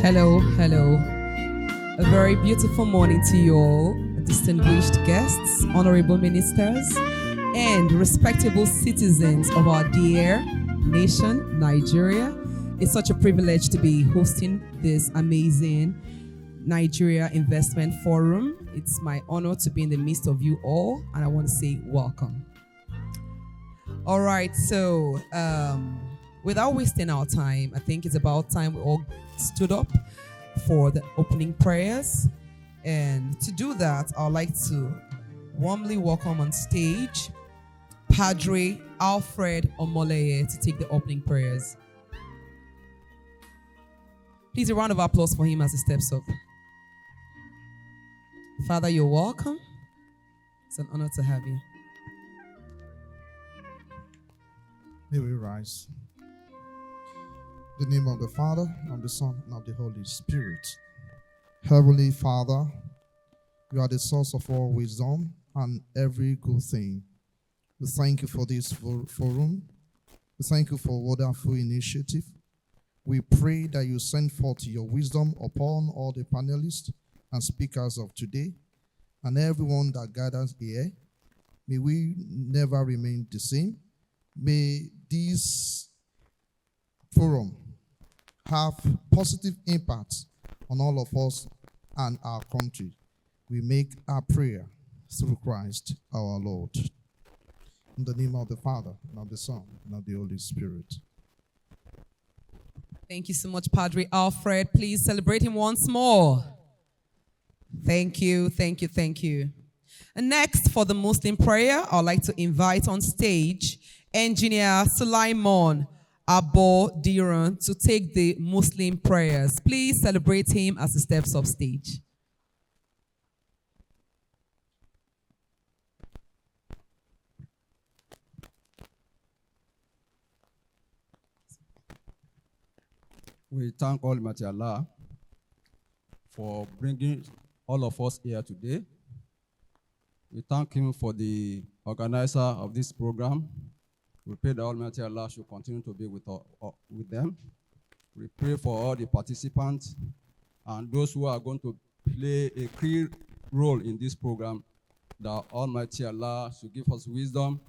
Hello, hello. A very beautiful morning to you all, distinguished guests, honorable ministers, and respectable citizens of our dear nation, Nigeria. It's such a privilege to be hosting this amazing Nigeria Investment Forum. It's my honor to be in the midst of you all, and I want to say welcome. All right, so without wasting our time, I think it's about time we all stood up for the opening prayers. And to do that, I'd like to warmly welcome on stage Padre Alfred Omoleye to take the opening prayers. Please, a round of applause for him as he steps up. Father, you're welcome. It's an honor to have you. May we rise. In the name of the Father, and of the Son, and of the Holy Spirit. Heavenly Father, you are the source of all wisdom and every good thing. We thank you for this forum. We thank you for wonderful initiative. We pray that you send forth your wisdom upon all the panelists and speakers of today, and everyone that gathers here. May we never remain the same. May this forum have positive impact on all of us and our country. We make our prayer through Christ our Lord. In the name of the Father, and of the Son, and of the Holy Spirit. Thank you so much, Padre Alfred. Please celebrate him once more. Thank you, thank you, thank you. And next, for the Muslim prayer, I'd like to invite on stage Engineer Sulaiman Abo Diran to take the Muslim prayers. Please celebrate him as he steps off stage. We thank Almighty Allah for bringing all of us here today. We thank him for the organizer of this program. We pray that Almighty Allah should continue to be with them. We pray for all the participants and those who are going to play a key role in this program, that Almighty Allah should give us wisdom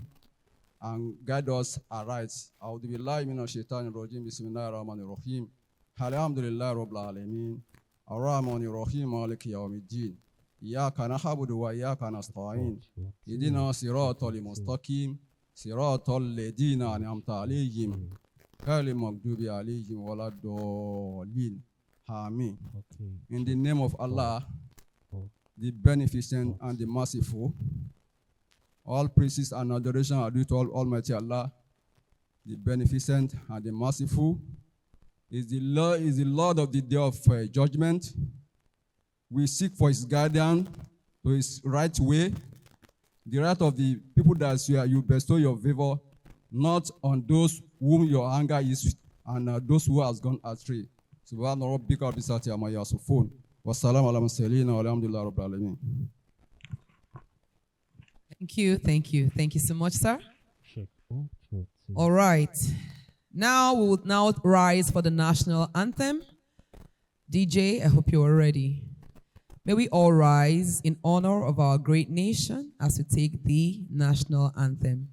and guide us aright. A'udhu billahi minash shaitanir rajim. Bismillahir rahmanir rahim. Alhamdulillahi rabbil alamin. Ar-rahmanir rahim. Maliki yawmiddin. Iyyaka na'budu wa iyyaka nasta'in. Ihdina siratal mustaqim. Siratal ladina an'amta alayhim. Ghayril maghdubi alayhim waladdallin. Amen. In the name of Allah, the beneficent and the merciful, all praises and adoration are due to Almighty Allah, the beneficent and the merciful. Is the Lord of the day of judgment. We seek for his guidance to his right way, the right of the people that you bestow your favor, not on those whom your anger is, and those who has gone astray. Subhana rabbika rabbil izzati amma yasifun. Wassalamu ala mursalin walhamdulillahi rabbil alamin. Thank you, thank you. Thank you so much, sir. All right. Now we will rise for the national anthem. DJ, I hope you are ready. May we all rise in honor of our great nation as we take the national anthem.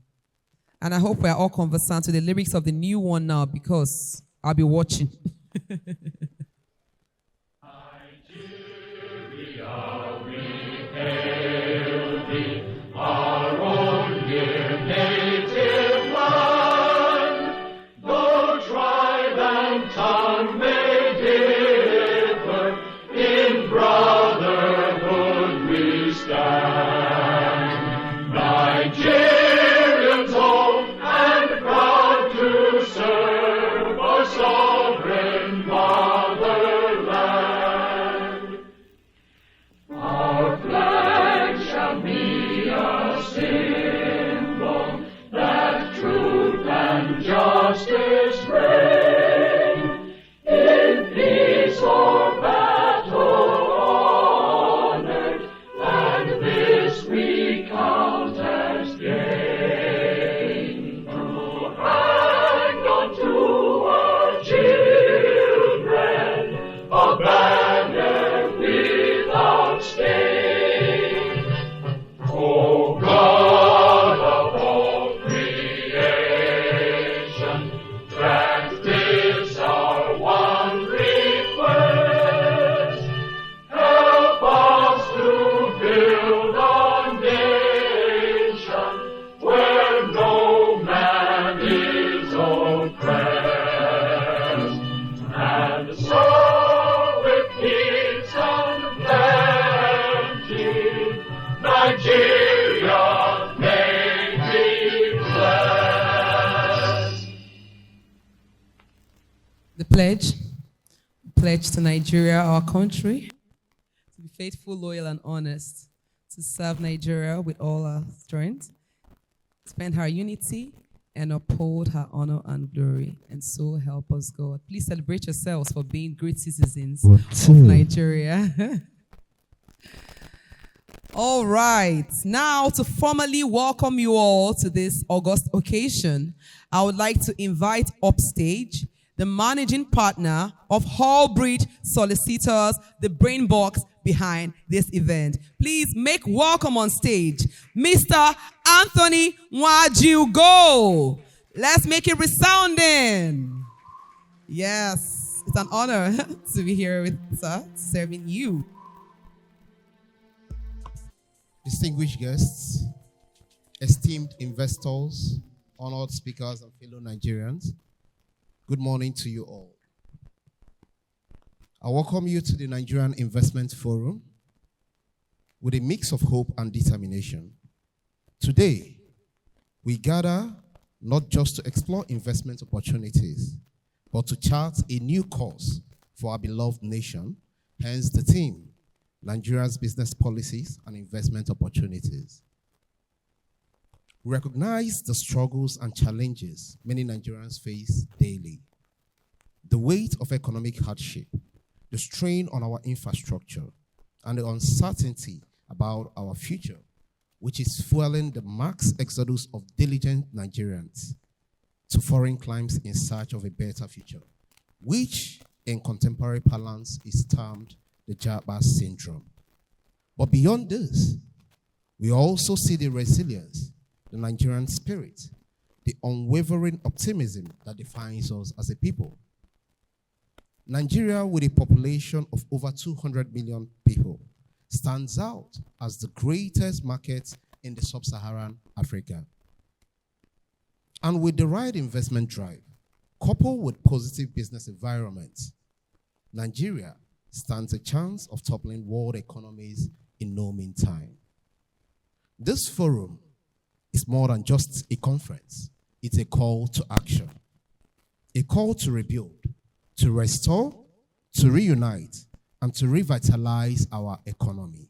And I hope we are all conversant with the lyrics of the new one now, because I'll be watching. Nigeria, we hail thee, our own dear native land. Though tribe and tongue may differ, in brotherhood we stand. Nigerians old and proud to serve our sovereign motherland. Our flag shall be a symbol that truth and justice reign. Nigeria may be blessed. The pledge. Pledge to Nigeria, our country, to be faithful, loyal, and honest, to serve Nigeria with all our strength, spend her unity, and uphold her honor and glory. And so help us, God. Please celebrate yourselves for being great citizens of Nigeria. All right. Now, to formally welcome you all to this August occasion, I would like to invite upstage the managing partner of Hallbridge Solicitors, the brain box behind this event. Please make welcome on stage, Mr. Anthony Nwajiugo. Let's make it resounding. Yes, it's an honor to be here with sir, serving you. Distinguished guests, esteemed investors, honored speakers, and fellow Nigerians, good morning to you all. I welcome you to the Nigerian Investment Forum with a mix of hope and determination. Today, we gather not just to explore investment opportunities, but to chart a new course for our beloved nation, hence the theme, Nigeria's business policies and investment opportunities. We recognize the struggles and challenges many Nigerians face daily. The weight of economic hardship, the strain on our infrastructure, and the uncertainty about our future, which is fueling the mass exodus of diligent Nigerians to foreign climes in search of a better future, which in contemporary parlance is termed the Jabba syndrome. But beyond this, we also see the resilience, the Nigerian spirit, the unwavering optimism that defines us as a people. Nigeria, with a population of over 200 million people, stands out as the greatest market in the sub-Saharan Africa. And with the right investment drive, coupled with positive business environments, Nigeria stands a chance of toppling world economies in no mean time. This forum is more than just a conference. It's a call to action, a call to rebuild, to restore, to reunite, and to revitalize our economy.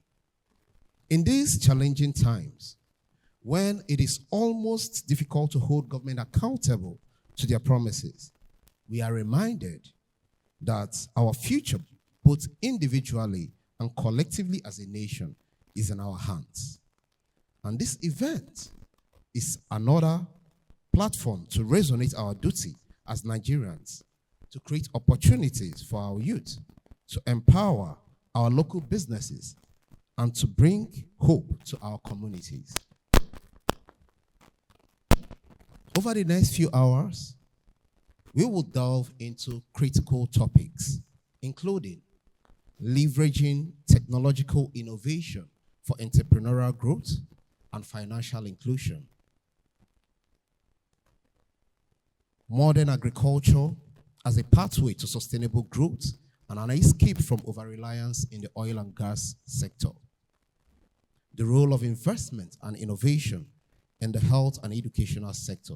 In these challenging times, when it is almost difficult to hold government accountable to their promises, we are reminded that our future, both individually and collectively as a nation, is in our hands. And this event is another platform to resonate our duty as Nigerians, to create opportunities for our youth, to empower our local businesses, and to bring hope to our communities. Over the next few hours, we will delve into critical topics, including leveraging technological innovation for entrepreneurial growth and financial inclusion, modern agriculture as a pathway to sustainable growth and an escape from over-reliance in the oil and gas sector, the role of investment and innovation in the health and educational sector,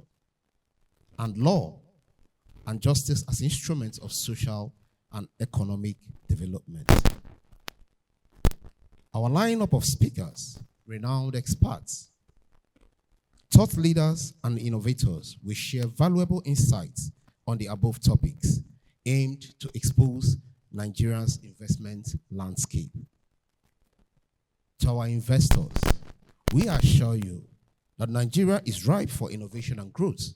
and law and justice as instruments of social and economic development. Our lineup of speakers, renowned experts, thought leaders, and innovators will share valuable insights on the above topics aimed to expose Nigeria's investment landscape. To our investors, we assure you that Nigeria is ripe for innovation and growth.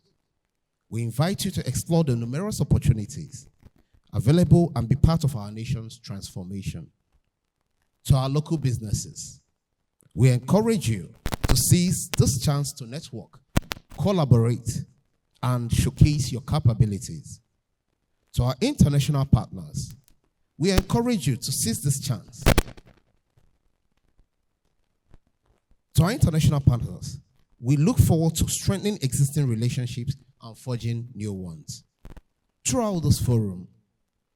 We invite you to explore the numerous opportunities available and be part of our nation's transformation. To our local businesses, we encourage you to seize this chance to network, collaborate, and showcase your capabilities. To our international partners, we encourage you to seize this chance. To our international partners, we look forward to strengthening existing relationships and forging new ones. Throughout this forum,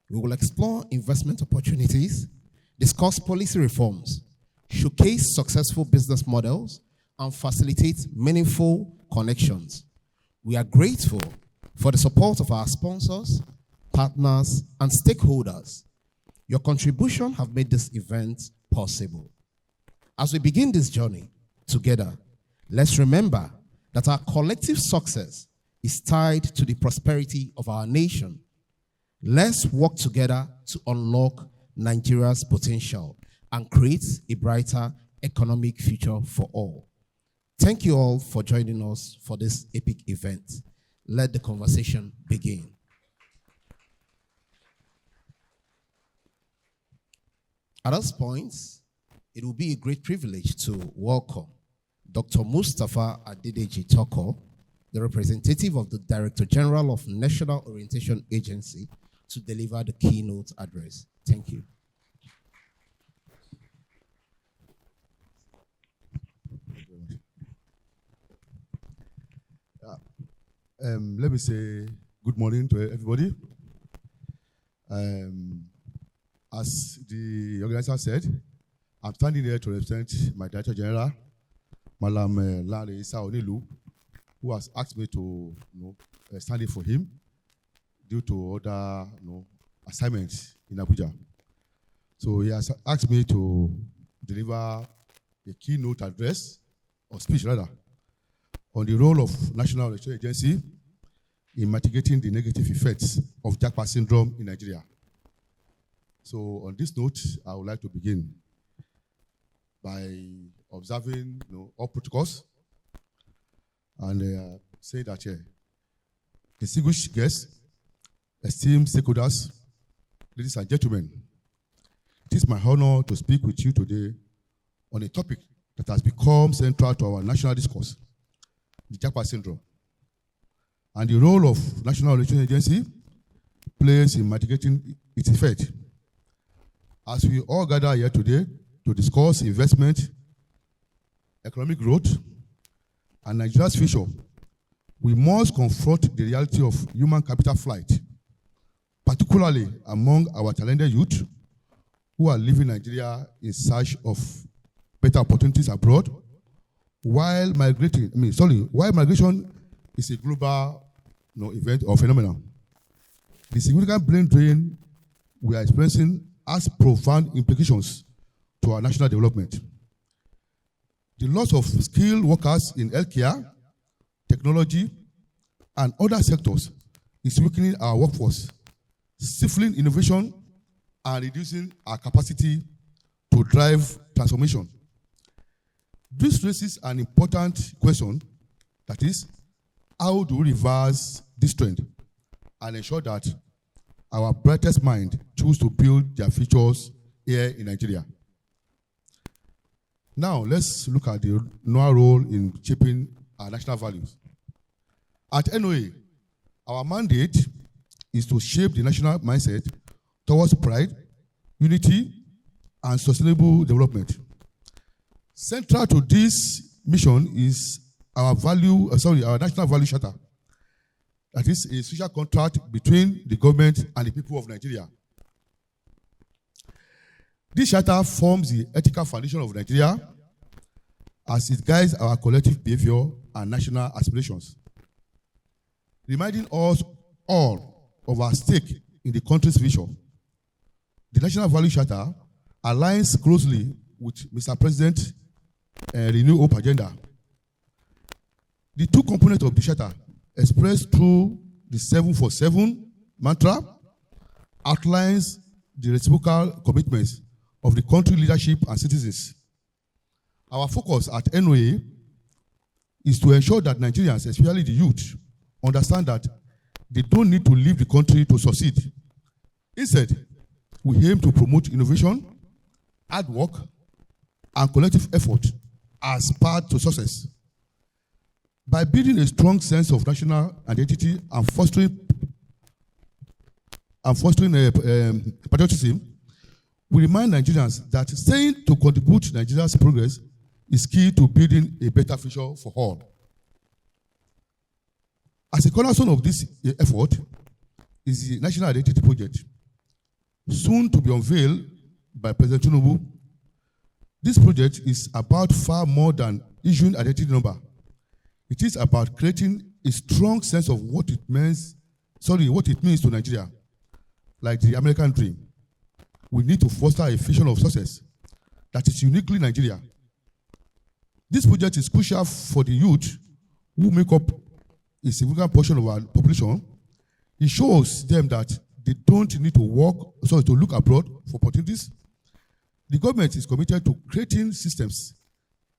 we will explore investment opportunities, discuss policy reforms, showcase successful business models, and facilitate meaningful connections. We are grateful for the support of our sponsors, partners, and stakeholders. Your contribution have made this event possible. As we begin this journey together, let's remember that our collective success is tied to the prosperity of our nation. Let's work together to unlock Nigeria's potential and create a brighter economic future for all. Thank you all for joining us for this epic event. Let the conversation begin. At this point, it will be a great privilege to welcome Dr. Mustafa Adedeji Toko, the representative of the Director General of National Orientation Agency, to deliver the keynote address. Thank you. Let me say good morning to everybody. As the organizer said, I'm standing here to represent my Director General, Madam Larry Issa Onilu, who has asked me to stand in for him due to other assignments in Abuja. So he has asked me to deliver a keynote address, or speech rather, on the role of National Orientation Agency in mitigating the negative effects of Japa syndrome in Nigeria. So on this note, I would like to begin by observing all protocols and say that distinguished guests, esteemed stakeholders, ladies and gentlemen, it is my honor to speak with you today on a topic that has become central to our national discourse, the Japa syndrome, and the role of National Orientation Agency plays in mitigating its effect. As we all gather here today to discuss investment, economic growth, and Nigeria's future, we must confront the reality of human capital flight, particularly among our talented youth who are leaving Nigeria in search of better opportunities abroad, while migration is a global event or phenomenon. The significant brain drain we are experiencing has profound implications to our national development. The loss of skilled workers in healthcare, technology, and other sectors is weakening our workforce, stifling innovation, and reducing our capacity to drive transformation. This raises an important question, that is, how do we reverse this trend and ensure that our brightest mind choose to build their futures here in Nigeria? Now, let's look at the NOAA role in shaping our national values. At NOA, our mandate is to shape the national mindset towards pride, unity, and sustainable development. Central to this mission is our national value charter. That is a social contract between the government and the people of Nigeria. This charter forms the ethical foundation of Nigeria as it guides our collective behavior and national aspirations, reminding us all of our stake in the country's future. The National Value Charter aligns closely with Mr. President's Renew Hope agenda. The two components of the charter, expressed through the 747 mantra, outlines the reciprocal commitments of the country leadership and citizens. Our focus at NOA is to ensure that Nigerians, especially the youth, understand that they don't need to leave the country to succeed. Instead, we aim to promote innovation, hard work, and collective effort as part to success. By building a strong sense of national identity and fostering patriotism, we remind Nigerians that staying to contribute to Nigeria's progress is key to building a better future for all. As a cornerstone of this effort is the National Identity Project, soon to be unveiled by President Tinubu. This project is about far more than issuing identity number. It is about creating a strong sense of what it means to Nigeria, like the American dream. We need to foster a vision of success that is uniquely Nigeria. This project is crucial for the youth who make up a significant portion of our population. It shows them that they don't need to look abroad for opportunities. The government is committed to creating systems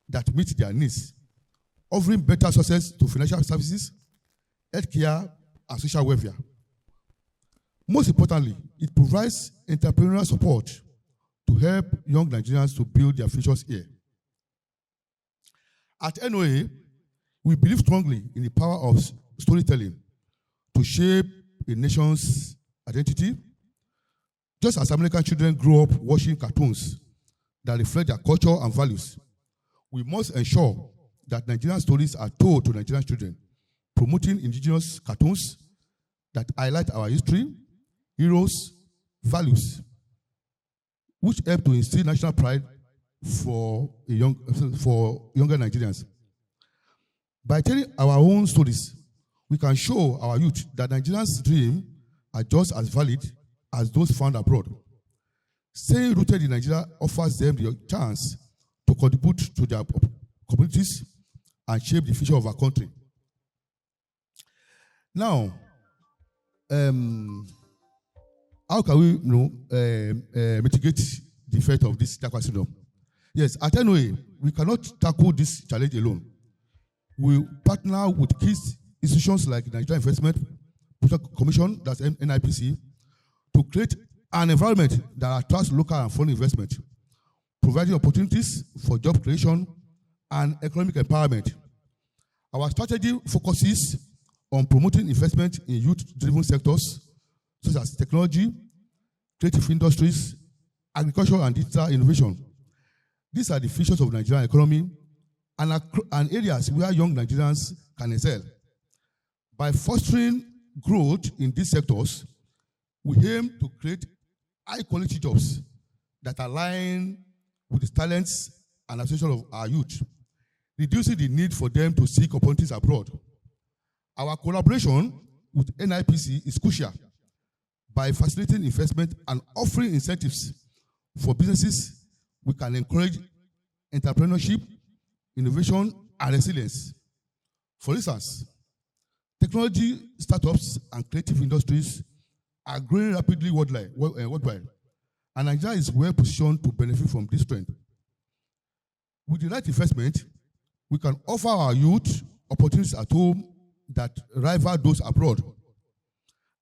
that meet their needs, offering better access to financial services, healthcare, and social welfare. Most importantly, it provides entrepreneurial support to help young Nigerians to build their futures here. At NOA, we believe strongly in the power of storytelling to shape a nation's identity. Just as American children grow up watching cartoons that reflect their culture and values, we must ensure that Nigerian stories are told to Nigerian children, promoting indigenous cartoons that highlight our history, heroes, values, which help to instill national pride for younger Nigerians. By telling our own stories, we can show our youth that Nigerians' dreams are just as valid as those found abroad. Staying rooted in Nigeria offers them the chance to contribute to their communities and shape the future of our country. Now, how can we mitigate the effect of this Dakwa syndrome? Yes, at NOA, we cannot tackle this challenge alone. We partner with key institutions like the Nigeria Investment Commission, that's NIPC, to create an environment that attracts local and foreign investment, providing opportunities for job creation and economic empowerment. Our strategy focuses on promoting investment in youth-driven sectors such as technology, creative industries, agriculture, and digital innovation. These are the features of the Nigerian economy and areas where young Nigerians can excel. By fostering growth in these sectors, we aim to create high-quality jobs that align with the talents and aspirations of our youth, reducing the need for them to seek opportunities abroad. Our collaboration with NIPC is crucial by facilitating investment and offering incentives for businesses. We can encourage entrepreneurship, innovation, and resilience. For instance, technology startups and creative industries are growing rapidly worldwide, and Nigeria is well positioned to benefit from this trend. With the right investment, we can offer our youth opportunities at home that rival those abroad.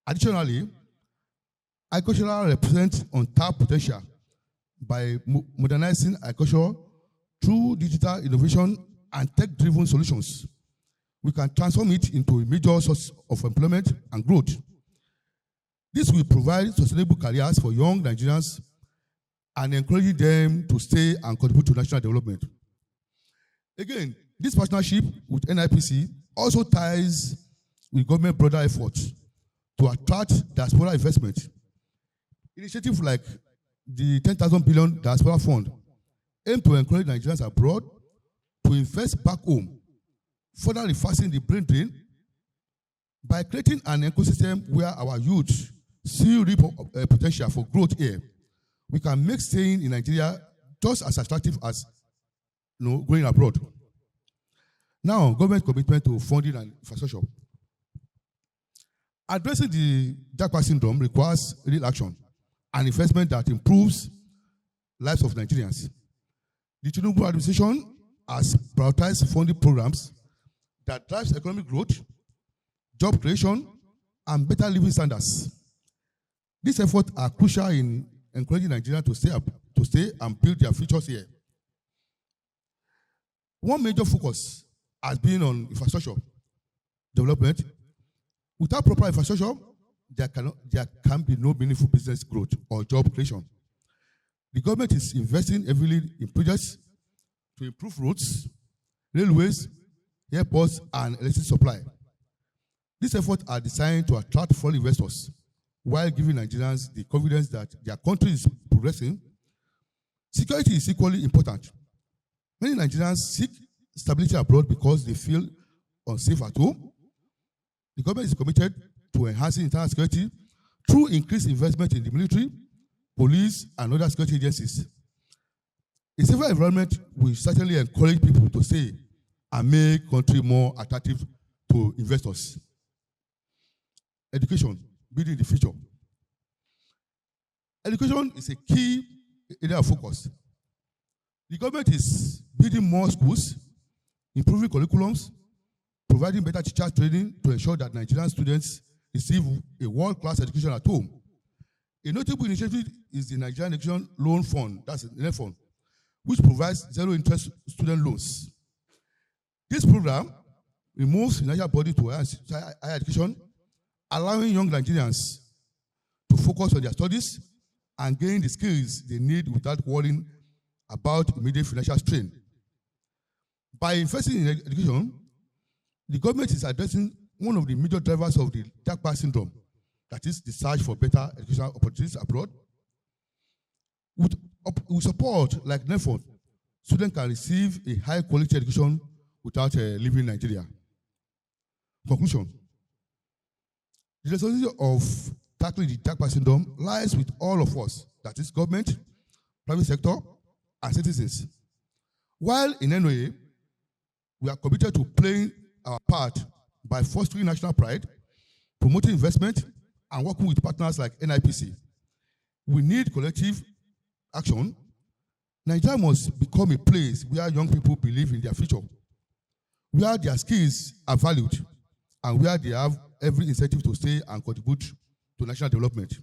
Additionally, agriculture represents untapped potential. By modernizing agriculture through digital innovation and tech-driven solutions, we can transform it into a major source of employment and growth. This will provide sustainable careers for young Nigerians and encourage them to stay and contribute to national development. Again, this partnership with NIPC also ties with government broader efforts to attract diaspora investment. Initiatives like the 10,000 billion diaspora fund aim to encourage Nigerians abroad to invest back home, further reversing the brain drain by creating an ecosystem where our youth see real potential for growth here. We can make staying in Nigeria just as attractive as going abroad. Now, government commitment to funding and infrastructure. Addressing the Dakwa syndrome requires real action and investment that improves lives of Nigerians. The Tinubu administration has prioritized funding programs that drives economic growth, job creation, and better living standards. These efforts are crucial in encouraging Nigerians to stay and build their futures here. One major focus has been on infrastructure development. Without proper infrastructure, there can be no meaningful business growth or job creation. The government is investing heavily in projects to improve roads, railways, airports, and electricity supply. These efforts are designed to attract foreign investors while giving Nigerians the confidence that their country is progressing. Security is equally important. Many Nigerians seek stability abroad because they feel unsafe at home. The government is committed to enhancing internal security through increased investment in the military, police, and other security agencies. A safer environment will certainly encourage people to stay and make country more attractive to investors. Education, building the future. Education is a key area of focus. The government is building more schools, improving curriculums, providing better teacher training to ensure that Nigerian students receive a world-class education at home. A notable initiative is the Nigerian Education Loan Fund, that's the NIF fund, which provides zero-interest student loans. This program removes financial burden to higher education, allowing young Nigerians to focus on their studies and gain the skills they need without worrying about immediate financial strain. By investing in education, the government is addressing one of the major drivers of the Jackpot syndrome, that is the search for better educational opportunities abroad. With support like NIF, students can receive a high-quality education without leaving Nigeria. Conclusion. The responsibility of tackling the Jackpot syndrome lies with all of us, that is government, private sector, and citizens. While in NOA, we are committed to playing our part by fostering national pride, promoting investment, and working with partners like NIPC. We need collective action. Nigeria must become a place where young people believe in their future, where their skills are valued, and where they have every incentive to stay and contribute to national development.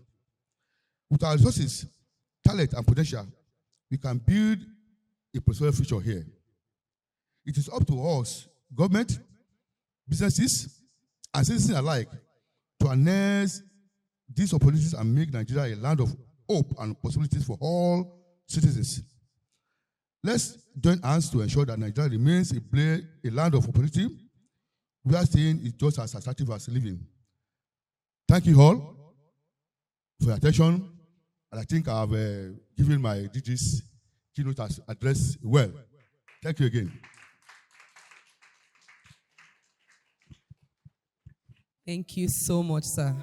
With our resources, talent, and potential, we can build a prosperous future here. It is up to us, government, businesses, and citizens alike, to harness these opportunities and make Nigeria a land of hope and possibilities for all citizens. Let's join hands to ensure that Nigeria remains a land of opportunity where staying is just as attractive as living. Thank you all for your attention, and I think I have given my DG's keynote address well. Thank you again. Thank you so much, sir.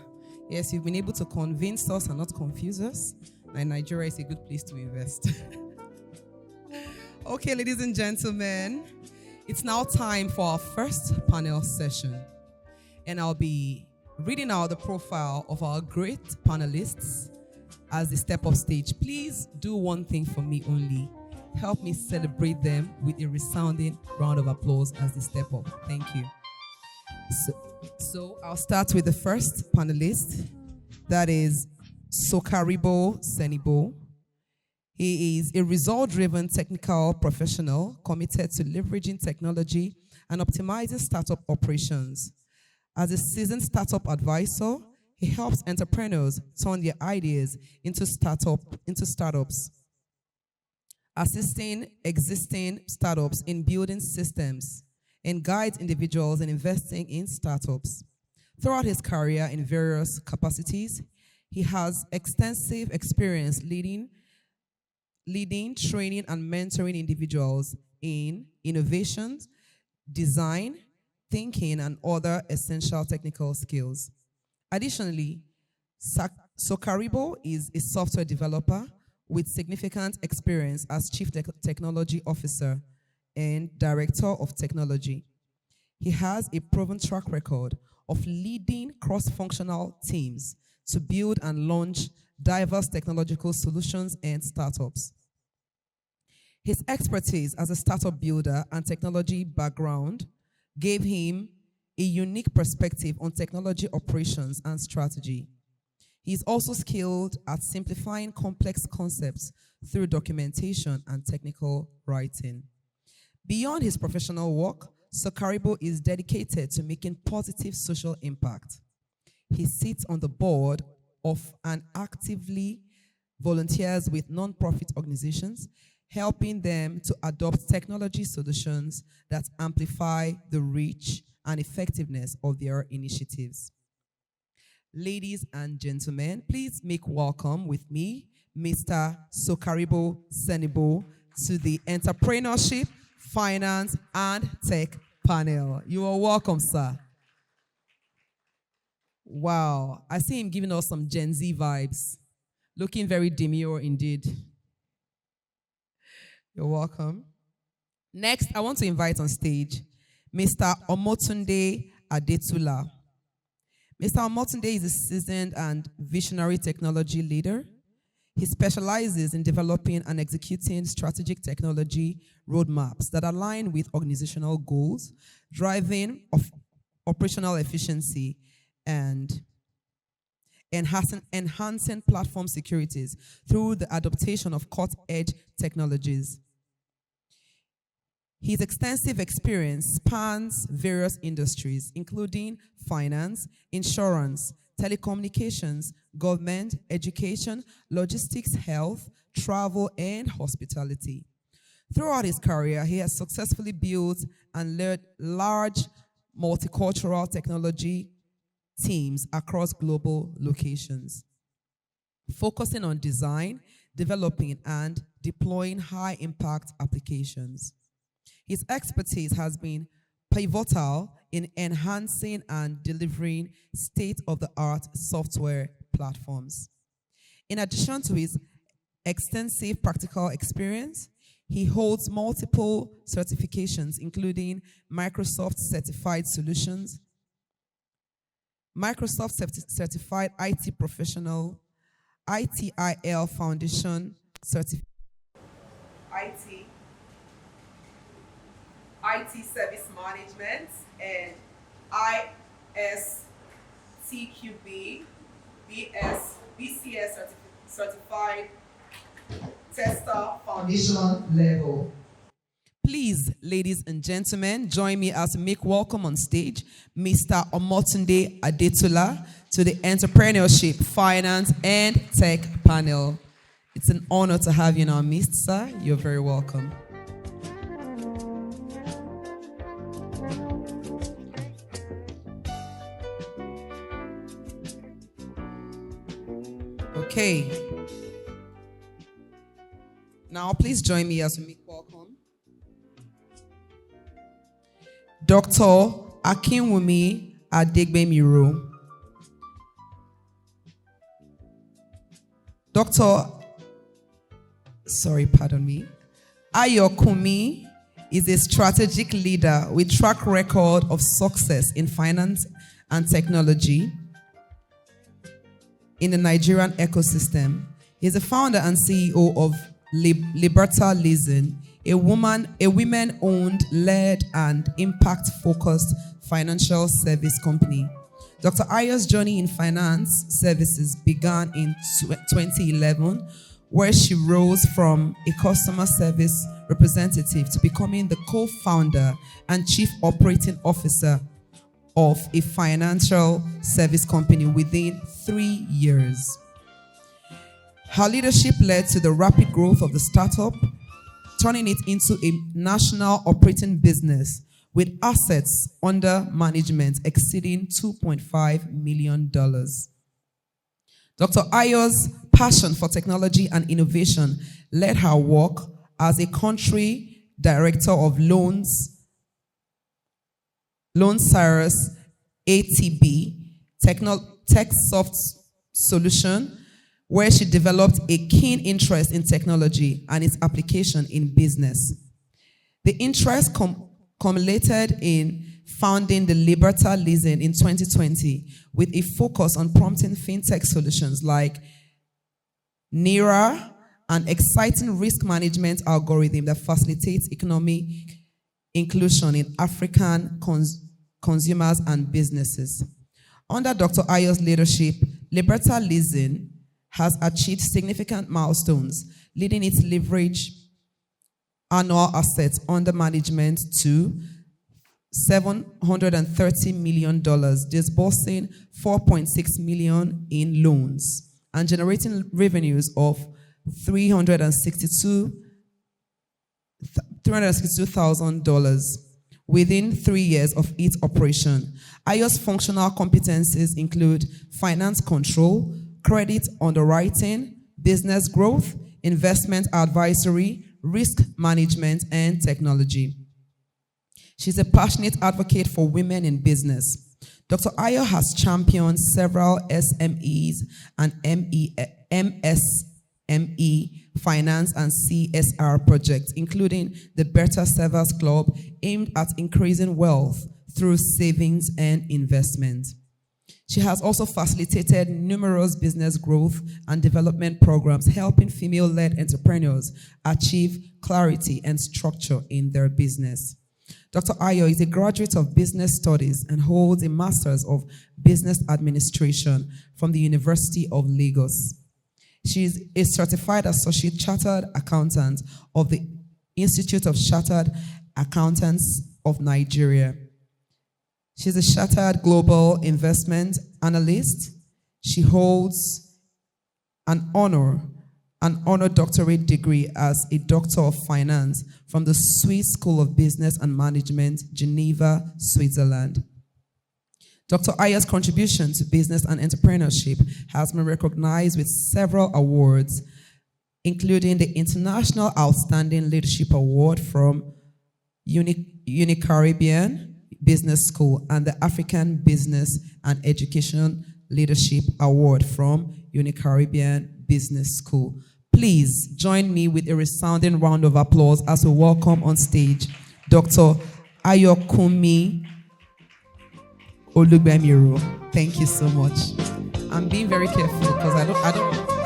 Yes, you've been able to convince us and not confuse us. And Nigeria is a good place to invest. Okay, ladies and gentlemen, it's now time for our first panel session. And I'll be reading out the profile of our great panelists as they step off stage. Please do one thing for me only. Help me celebrate them with a resounding round of applause as they step up. Thank you. So I'll start with the first panelist. That is Sokaribo Senibo. He is a result-driven technical professional committed to leveraging technology and optimizing startup operations. As a seasoned startup advisor, he helps entrepreneurs turn their ideas into startups, assisting existing startups in building systems, and guides individuals in investing in startups. Throughout his career in various capacities, he has extensive experience leading, training, and mentoring individuals in innovations, design, thinking, and other essential technical skills. Additionally, Sokaribo is a software developer with significant experience as Chief Technology Officer and Director of Technology. He has a proven track record of leading cross-functional teams to build and launch diverse technological solutions and startups. His expertise as a startup builder and technology background gave him a unique perspective on technology operations and strategy. He is also skilled at simplifying complex concepts through documentation and technical writing. Beyond his professional work, Sokaribo is dedicated to making positive social impact. He sits on the board of and actively volunteers with non-profit organizations, helping them to adopt technology solutions that amplify the reach and effectiveness of their initiatives. Ladies and gentlemen, please make welcome with me Mr. Sokaribo Senibo, to the Entrepreneurship, Finance, and Tech panel. You are welcome, sir. Wow, I see him giving us some Gen Z vibes. Looking very demure indeed. You're welcome. Next, I want to invite on stage Mr. Omotunde Adetula. Mr. Omotunde is a seasoned and visionary technology leader. He specializes in developing and executing strategic technology roadmaps that align with organizational goals, driving operational efficiency, and enhancing platform securities through the adaptation of cutting-edge technologies. His extensive experience spans various industries, including finance, insurance, telecommunications, government, education, logistics, health, travel, and hospitality. Throughout his career, he has successfully built and led large multicultural technology teams across global locations, focusing on design, developing, and deploying high-impact applications. His expertise has been pivotal in enhancing and delivering state-of-the-art software platforms. In addition to his extensive practical experience, he holds multiple certifications, including Microsoft Certified Solutions, Microsoft Certified IT Professional, ITIL Foundation Certified, IT Service Management, and ISTQB, BCS Certified Tester Foundation level. Please, ladies and gentlemen, join me as we make welcome on stage Mr. Omotunde Adetula to the Entrepreneurship, Finance, and Tech panel. It's an honor to have you in our midst, sir. You're very welcome. Okay. Now, please join me as we make welcome Dr. Akinwumi Adegbemiro. Ayokumi is a strategic leader with track record of success in finance and technology in the Nigerian ecosystem. He is the founder and CEO of Liberta Leasing, a women-owned, led, and impact-focused financial service company. Dr. Ayo's journey in finance services began in 2011, where she rose from a customer service representative to becoming the co-founder and chief operating officer of a financial service company within 3 years. Her leadership led to the rapid growth of the startup, turning it into a national operating business with assets under management exceeding $2.5 million. Dr. Ayo's passion for technology and innovation led her work as a country director of Loan Cyrus ATB Tech Soft Solution, where she developed a keen interest in technology and its application in business. The interest culminated in founding the Liberta Leasing in 2020 with a focus on prompting fintech solutions like NIRA, an exciting risk management algorithm that facilitates economic inclusion in African consumers and businesses. Under Dr. Ayo's leadership, Liberta Leasing has achieved significant milestones, leading its leverage annual assets under management to $730 million, disbursing $4.6 million in loans, and generating revenues of $362,000 within 3 years of its operation. Ayo's functional competencies include finance control, credit underwriting, business growth, investment advisory, risk management, and technology. She's a passionate advocate for women in business. Dr. Ayo has championed several SMEs and MSME finance and CSR projects, including the Better Savers Club, aimed at increasing wealth through savings and investment. She has also facilitated numerous business growth and development programs, helping female-led entrepreneurs achieve clarity and structure in their business. Dr. Ayo is a graduate of business studies and holds a master's of business administration from the University of Lagos. She is a certified associate chartered accountant of the Institute of Chartered Accountants of Nigeria. She's a chartered global investment analyst. She holds an honor doctorate degree as a doctor of finance from the Swiss School of Business and Management, Geneva, Switzerland. Dr. Ayo's contribution to business and entrepreneurship has been recognized with several awards, including the International Outstanding Leadership Award from Uni-Caribbean Business School and the African Business and Education Leadership Award from Uni-Caribbean Business School. Please join me with a resounding round of applause as we welcome on stage Dr. Ayokumi Olugbemiru. Thank you so much. I'm being very careful because I don't.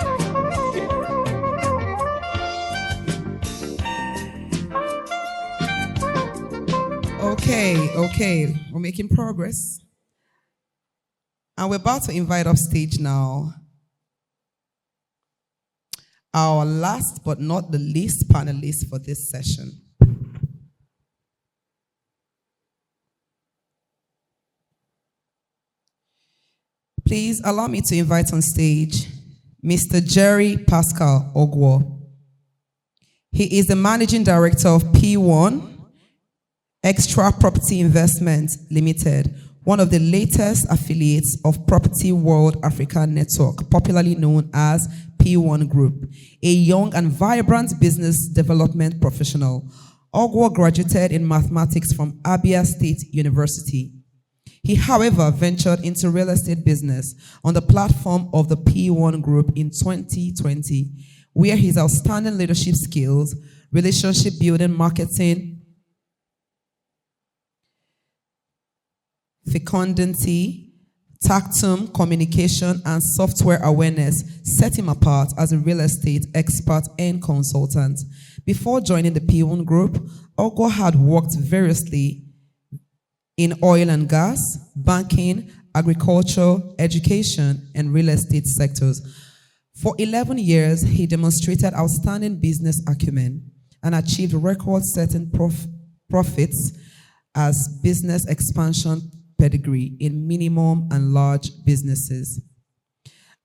Okay, we're making progress. And we're about to invite off stage now our last but not the least panelist for this session. Please allow me to invite on stage Mr. Jerry Pascal Ogwo. He is the managing director of P1 Extra Property Investment Limited, one of the latest affiliates of Property World Africa Network, popularly known as P1 Group, a young and vibrant business development professional. Ogwo graduated in mathematics from Abia State University. He, however, ventured into real estate business on the platform of the P1 Group in 2020, where his outstanding leadership skills, relationship building, marketing, fecundity, tactum, communication, and software awareness set him apart as a real estate expert and consultant. Before joining the P1 Group, Ogwo had worked variously in oil and gas, banking, agriculture, education, and real estate sectors. For 11 years, he demonstrated outstanding business acumen and achieved record-setting profits as business expansion pedigree in minimum and large businesses.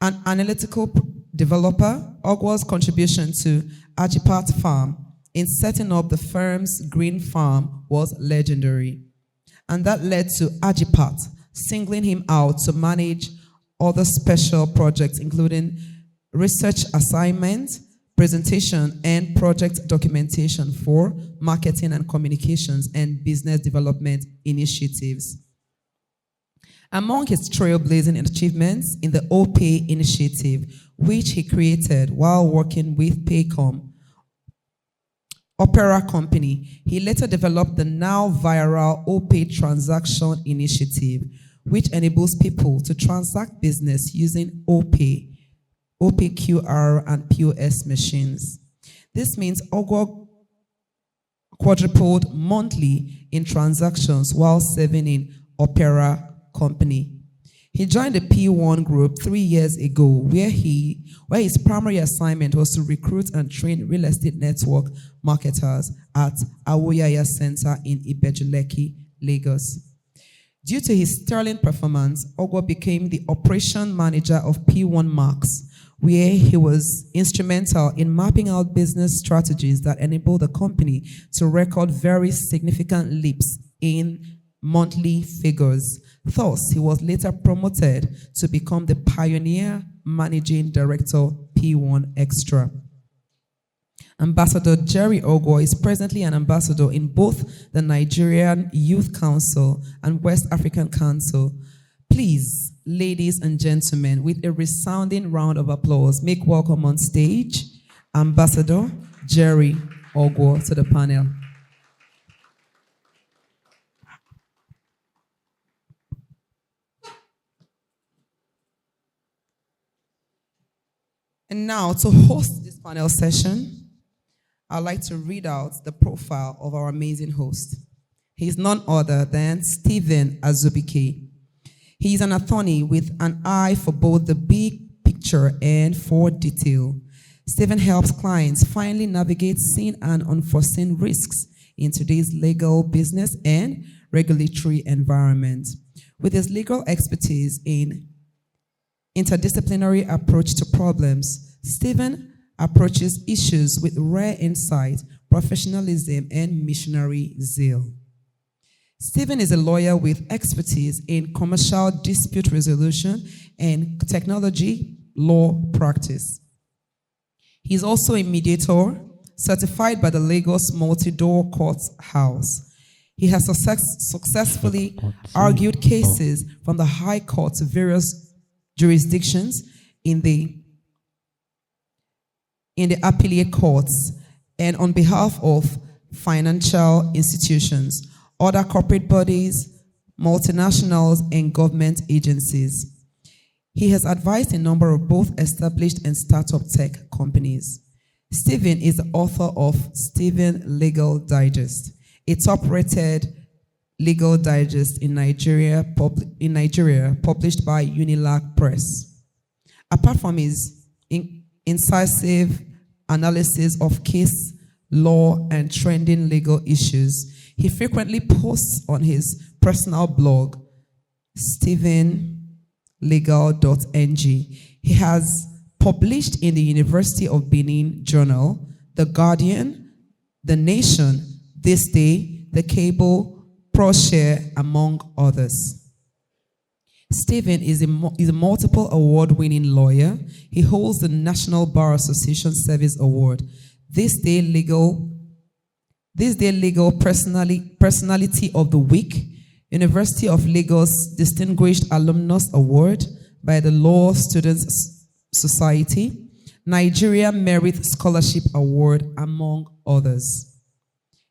An analytical developer, Ogwo's contribution to Ajipat Farm in setting up the firm's green farm was legendary. And that led to Ajipat singling him out to manage other special projects, including research assignment, presentation, and project documentation for marketing and communications and business development initiatives. Among his trailblazing achievements in the OPay initiative, which he created while working with Paycom Opera Company, he later developed the now viral OPay transaction initiative, which enables people to transact business using OPay QR, and POS machines. This means Ogwo quadrupled monthly in transactions while serving in Opera Company. He joined the P1 Group 3 years ago, where his primary assignment was to recruit and train real estate network marketers at Awoyaya Center in Ibejuleki, Lagos. Due to his sterling performance, Ogwo became the operation manager of P1 Max, where he was instrumental in mapping out business strategies that enabled the company to record very significant leaps in monthly figures. Thus, he was later promoted to become the pioneer Managing Director, P1 Extra. Ambassador Jerry Ogwo is presently an ambassador in both the Nigerian Youth Council and West African Council. Please, ladies and gentlemen, with a resounding round of applause, make welcome on stage Ambassador Jerry Ogwo to the panel. And now, to host this panel session, I'd like to read out the profile of our amazing host. He's none other than Stephen Azubike. He's an attorney with an eye for both the big picture and for detail. Stephen helps clients finally navigate seen and unforeseen risks in today's legal, business, and regulatory environment. With his legal expertise in interdisciplinary approach to problems, Stephen approaches issues with rare insight, professionalism, and missionary zeal. Stephen is a lawyer with expertise in commercial dispute resolution and technology law practice. He's also a mediator, certified by the Lagos Multi-Door Court House. He has successfully argued cases from the High Court to various jurisdictions in the appellate courts and on behalf of financial institutions, other corporate bodies, multinationals, and government agencies. He has advised a number of both established and startup tech companies. Stephen is the author of Stephen Legal Digest, a top-rated legal digest in Nigeria, published by Unilag Press. Apart from his incisive analysis of case law and trending legal issues, he frequently posts on his personal blog, stephenlegal.ng. He has published in the University of Benin Journal, The Guardian, The Nation, This Day, The Cable, ProShare, among others. Stephen is a multiple award-winning lawyer. He holds the National Bar Association Service Award, This Day Legal Personality of the Week, University of Lagos Distinguished Alumnus Award by the Law Students Society, Nigeria Merit Scholarship Award, among others.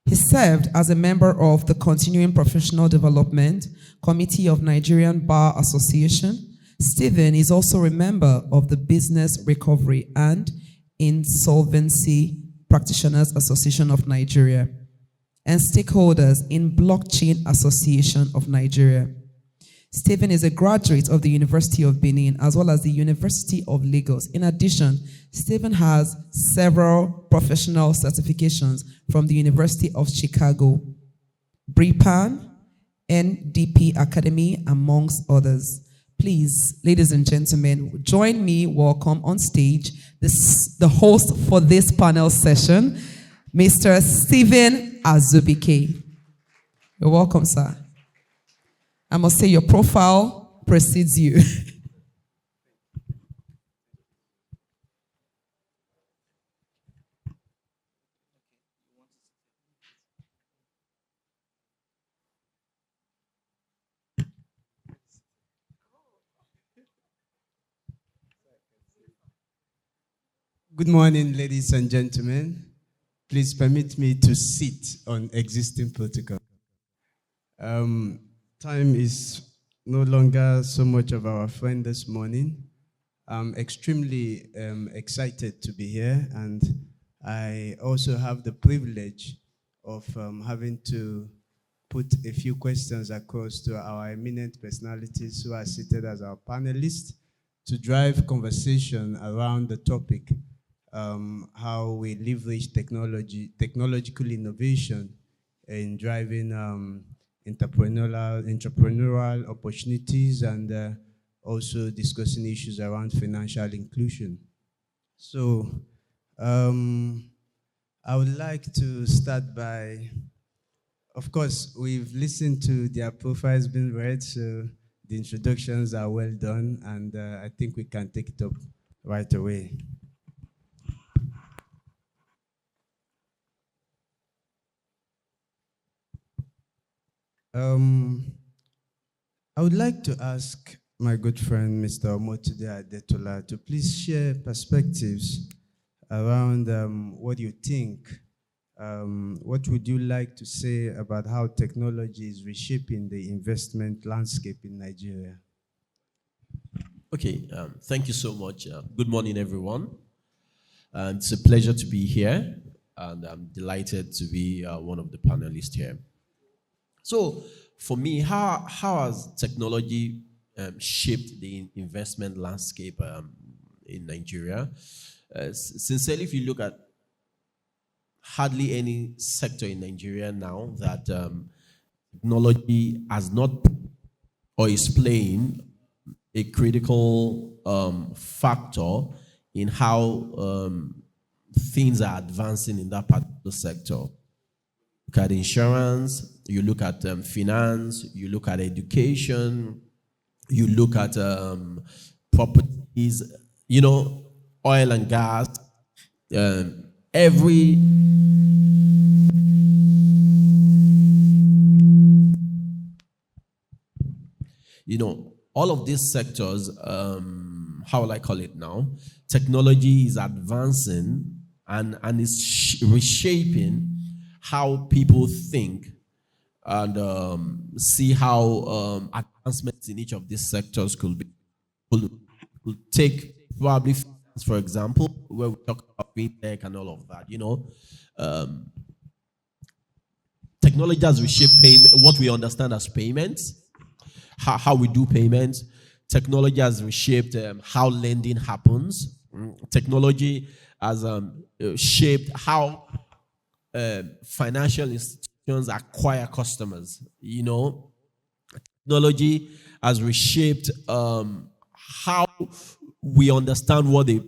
He served as a member of the Continuing Professional Development Committee of Nigerian Bar Association. Stephen is also a member of the Business Recovery and Insolvency Practitioners Association of Nigeria and stakeholders in Blockchain Association of Nigeria. Stephen is a graduate of the University of Benin as well as the University of Lagos. In addition, Stephen has several professional certifications from the University of Chicago, BRIPAN, NDP Academy, amongst others. Please, ladies and gentlemen, join me, welcome on stage the host for this panel session, Mr. Stephen Azubike. You're welcome, sir. I must say your profile precedes you. Good morning, ladies and gentlemen. Please permit me to sit on existing protocol. Time is no longer so much of our friend this morning. I'm extremely excited to be here, and I also have the privilege of having to put a few questions across to our eminent personalities who are seated as our panelists to drive conversation around the topic, how we leverage technological innovation in driving entrepreneurial opportunities and also discussing issues around financial inclusion. So I would like to start by, of course, we've listened to their profiles being read, so The introductions are well done, and I think we can take it up right away. I would like to ask my good friend, Mr. Omotude Adetola, to please share perspectives around what you think. What would you like to say about how technology is reshaping the investment landscape in Nigeria? Okay, thank you so much. Good morning, everyone. It's a pleasure to be here, and I'm delighted to be one of the panelists here. So, for me, how has technology shaped the investment landscape in Nigeria? Sincerely, if you look at hardly any sector in Nigeria now that technology has not or is playing a critical factor in how things are advancing in that particular sector. Look at insurance, you look at finance, you look at education, you look at properties, oil and gas, every all of these sectors, how will I call it now? Technology is advancing and is reshaping how people think and see how advancements in each of these sectors could take probably, for example, where we talk about fintech and all of that. Technology has reshaped payment, what we understand as payments, how we do payments. Technology has reshaped how lending happens. Technology has shaped how financial institutions acquire customers. Technology has reshaped how we understand what a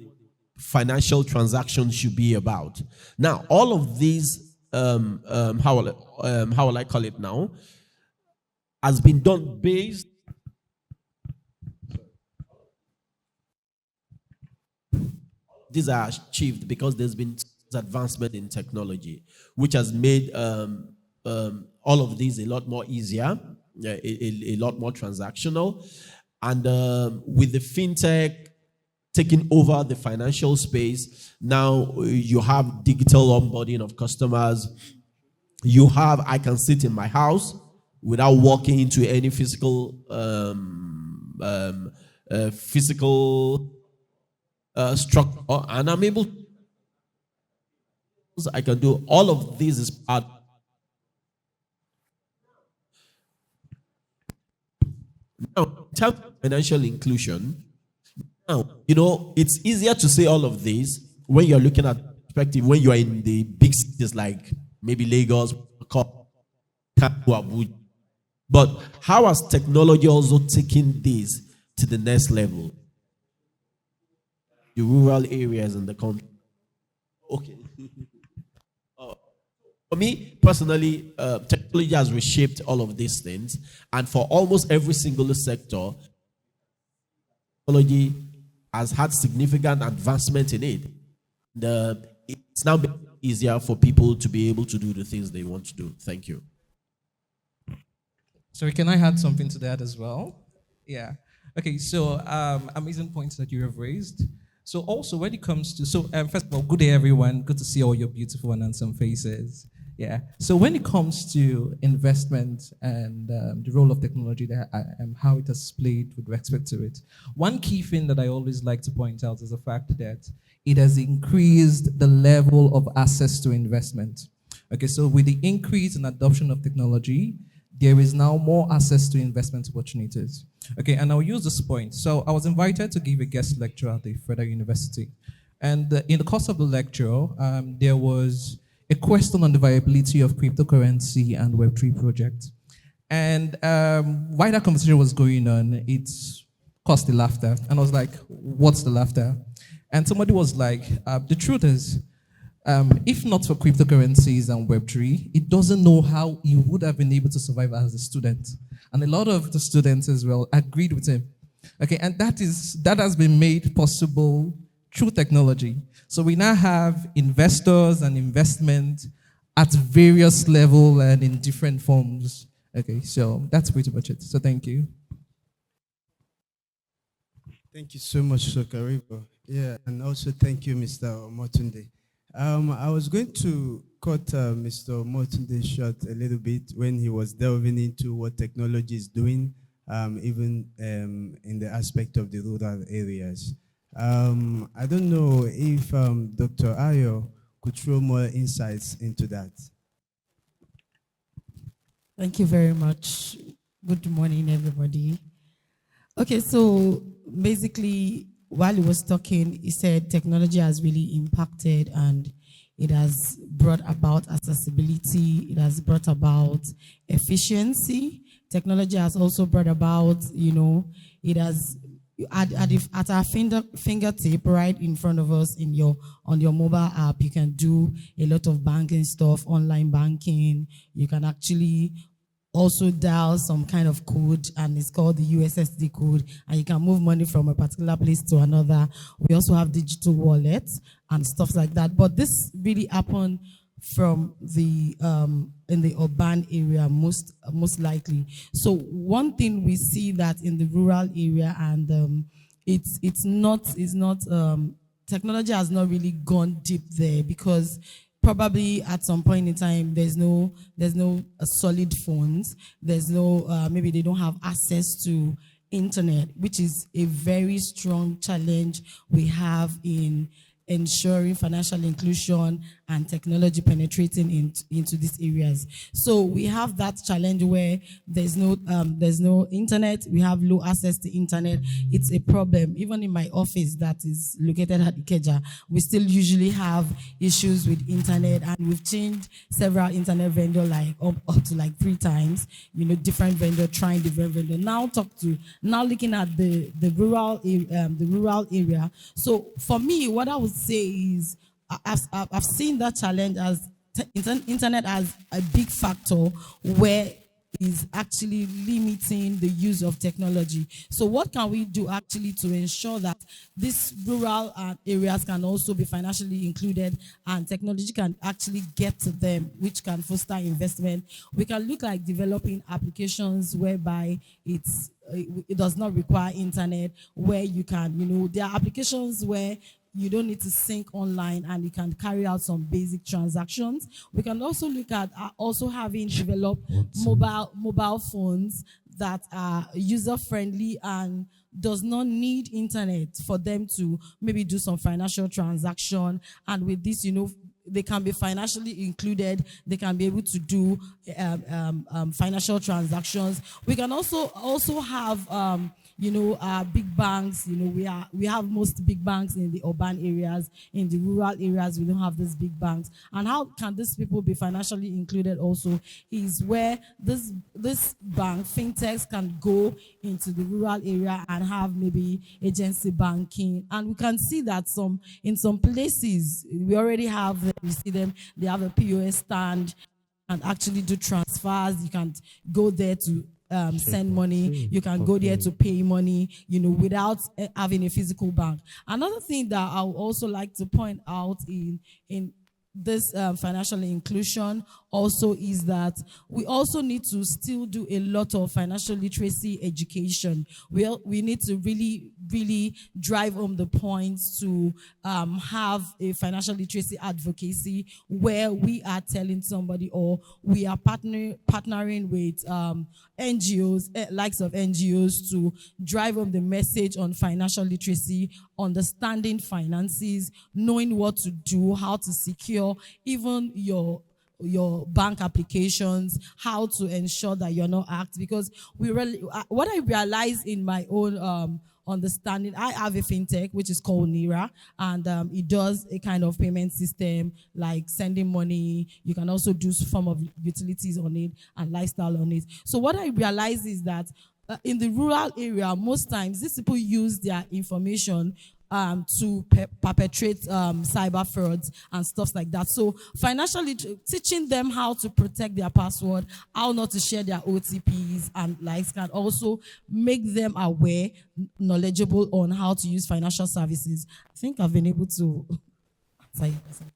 financial transaction should be about. Now, all of these, how will I call it now, has been done based these are achieved because there's been advancement in technology, which has made all of these a lot more easier, a lot more transactional. And with the fintech taking over the financial space, now you have digital onboarding of customers. I can sit in my house without walking into any physical structure, and I'm able. I can do all of this is part. Now, in terms of financial inclusion, now it's easier to say all of this when you're looking at perspective when you are in the big cities like maybe Lagos, Abuja. But how has technology also taken this to the next level? The rural areas in the country. Okay. For me, personally, technology has reshaped all of these things. And for almost every single sector, technology has had significant advancement in it. It's now easier for people to be able to do the things they want to do. Thank you. Sorry, can I add something to that as well? Yeah. Okay, so amazing points that you have raised. So also when it comes to, first of all, good day everyone. Good to see all your beautiful and handsome faces. Yeah. So when it comes to investment and the role of technology there and how it has played with respect to it, one key thing that I always like to point out is the fact that it has increased the level of access to investment. Okay, so with the increase in adoption of technology, there is now more access to investment opportunities. Okay, and I'll use this point. So I was invited to give a guest lecture at the Federal University. And in the course of the lecture, there was a question on the viability of cryptocurrency and Web3 projects. And while that conversation was going on, it caused the laughter. And I was like, what's the laughter? And somebody was like, the truth is, If not for cryptocurrencies and Web3, it doesn't know how he would have been able to survive as a student. And a lot of the students as well agreed with him. Okay, and that has been made possible through technology. So we now have investors and investment at various levels and in different forms. Okay, so that's pretty much it. So thank you. Thank you so much, Sokaribo. Yeah, and also thank you, Mr. Motunde. I was going to cut Mr. Motunde short a little bit when he was delving into what technology is doing, even in the aspect of the rural areas. I don't know if Dr. Ayo could throw more insights into that. Thank you very much. Good morning, everybody. Okay, so basically, while he was talking, he said technology has really impacted and it has brought about accessibility, it has brought about efficiency. Technology has also brought about, it has at our fingertip right in front of us on your mobile app, you can do a lot of banking stuff, online banking. You can actually also dial some kind of code, and it's called the USSD code, and you can move money from a particular place to another. We also have digital wallets and stuff like that. But this really happened from the in the urban area most likely. So one thing we see that in the rural area, and it's not technology has not really gone deep there, because probably at some point in time there's no solid phones, there's no maybe they don't have access to internet, which is a very strong challenge we have in ensuring financial inclusion and technology penetrating into these areas. So we have that challenge where there's no internet, we have low access to internet. It's a problem. Even in my office that is located at Ikeja, we still usually have issues with internet, and we've changed several internet vendors up to 3 times, different vendor, trying different vendor. Now looking at the rural area. So for me, what I would say is I've seen that challenge as internet as a big factor where is actually limiting the use of technology. So what can we do actually to ensure that these rural areas can also be financially included and technology can actually get to them, which can foster investment? We can look like developing applications whereby it does not require internet, where you can, there are applications where you don't need to sync online and you can carry out some basic transactions. We can also look at also having developed mobile phones that are user-friendly and does not need internet for them to maybe do some financial transaction. And with this, they can be financially included. They can be able to do financial transactions. We can also have big banks. We have most big banks in the urban areas. In the rural areas, we don't have these big banks. And how can these people be financially included also is where this bank, fintechs, can go into the rural area and have maybe agency banking. And we can see that in some places, we already have them, we see them, they have a POS stand and actually do transfers. You can go there to send money. You can go there to pay money, without having a physical bank. Another thing that I would also like to point out in this financial inclusion also is that we also need to still do a lot of financial literacy education. We need to really, really drive home the points to have a financial literacy advocacy where we are telling somebody, or we are partnering with NGOs, likes of NGOs, to drive home the message on financial literacy, understanding finances, knowing what to do, how to secure even your bank applications, how to ensure that you're not hacked. Because what I realize in my own understanding, I have a fintech which is called Nira, and it does a kind of payment system like sending money. You can also do some form of utilities on it and lifestyle on it. So what I realize is that in the rural area, most times these people use their information to perpetrate cyber frauds and stuff like that. So financially teaching them how to protect their password, how not to share their OTPs and likes can also make them aware, knowledgeable on how to use financial services. I think I've been able to answer your question.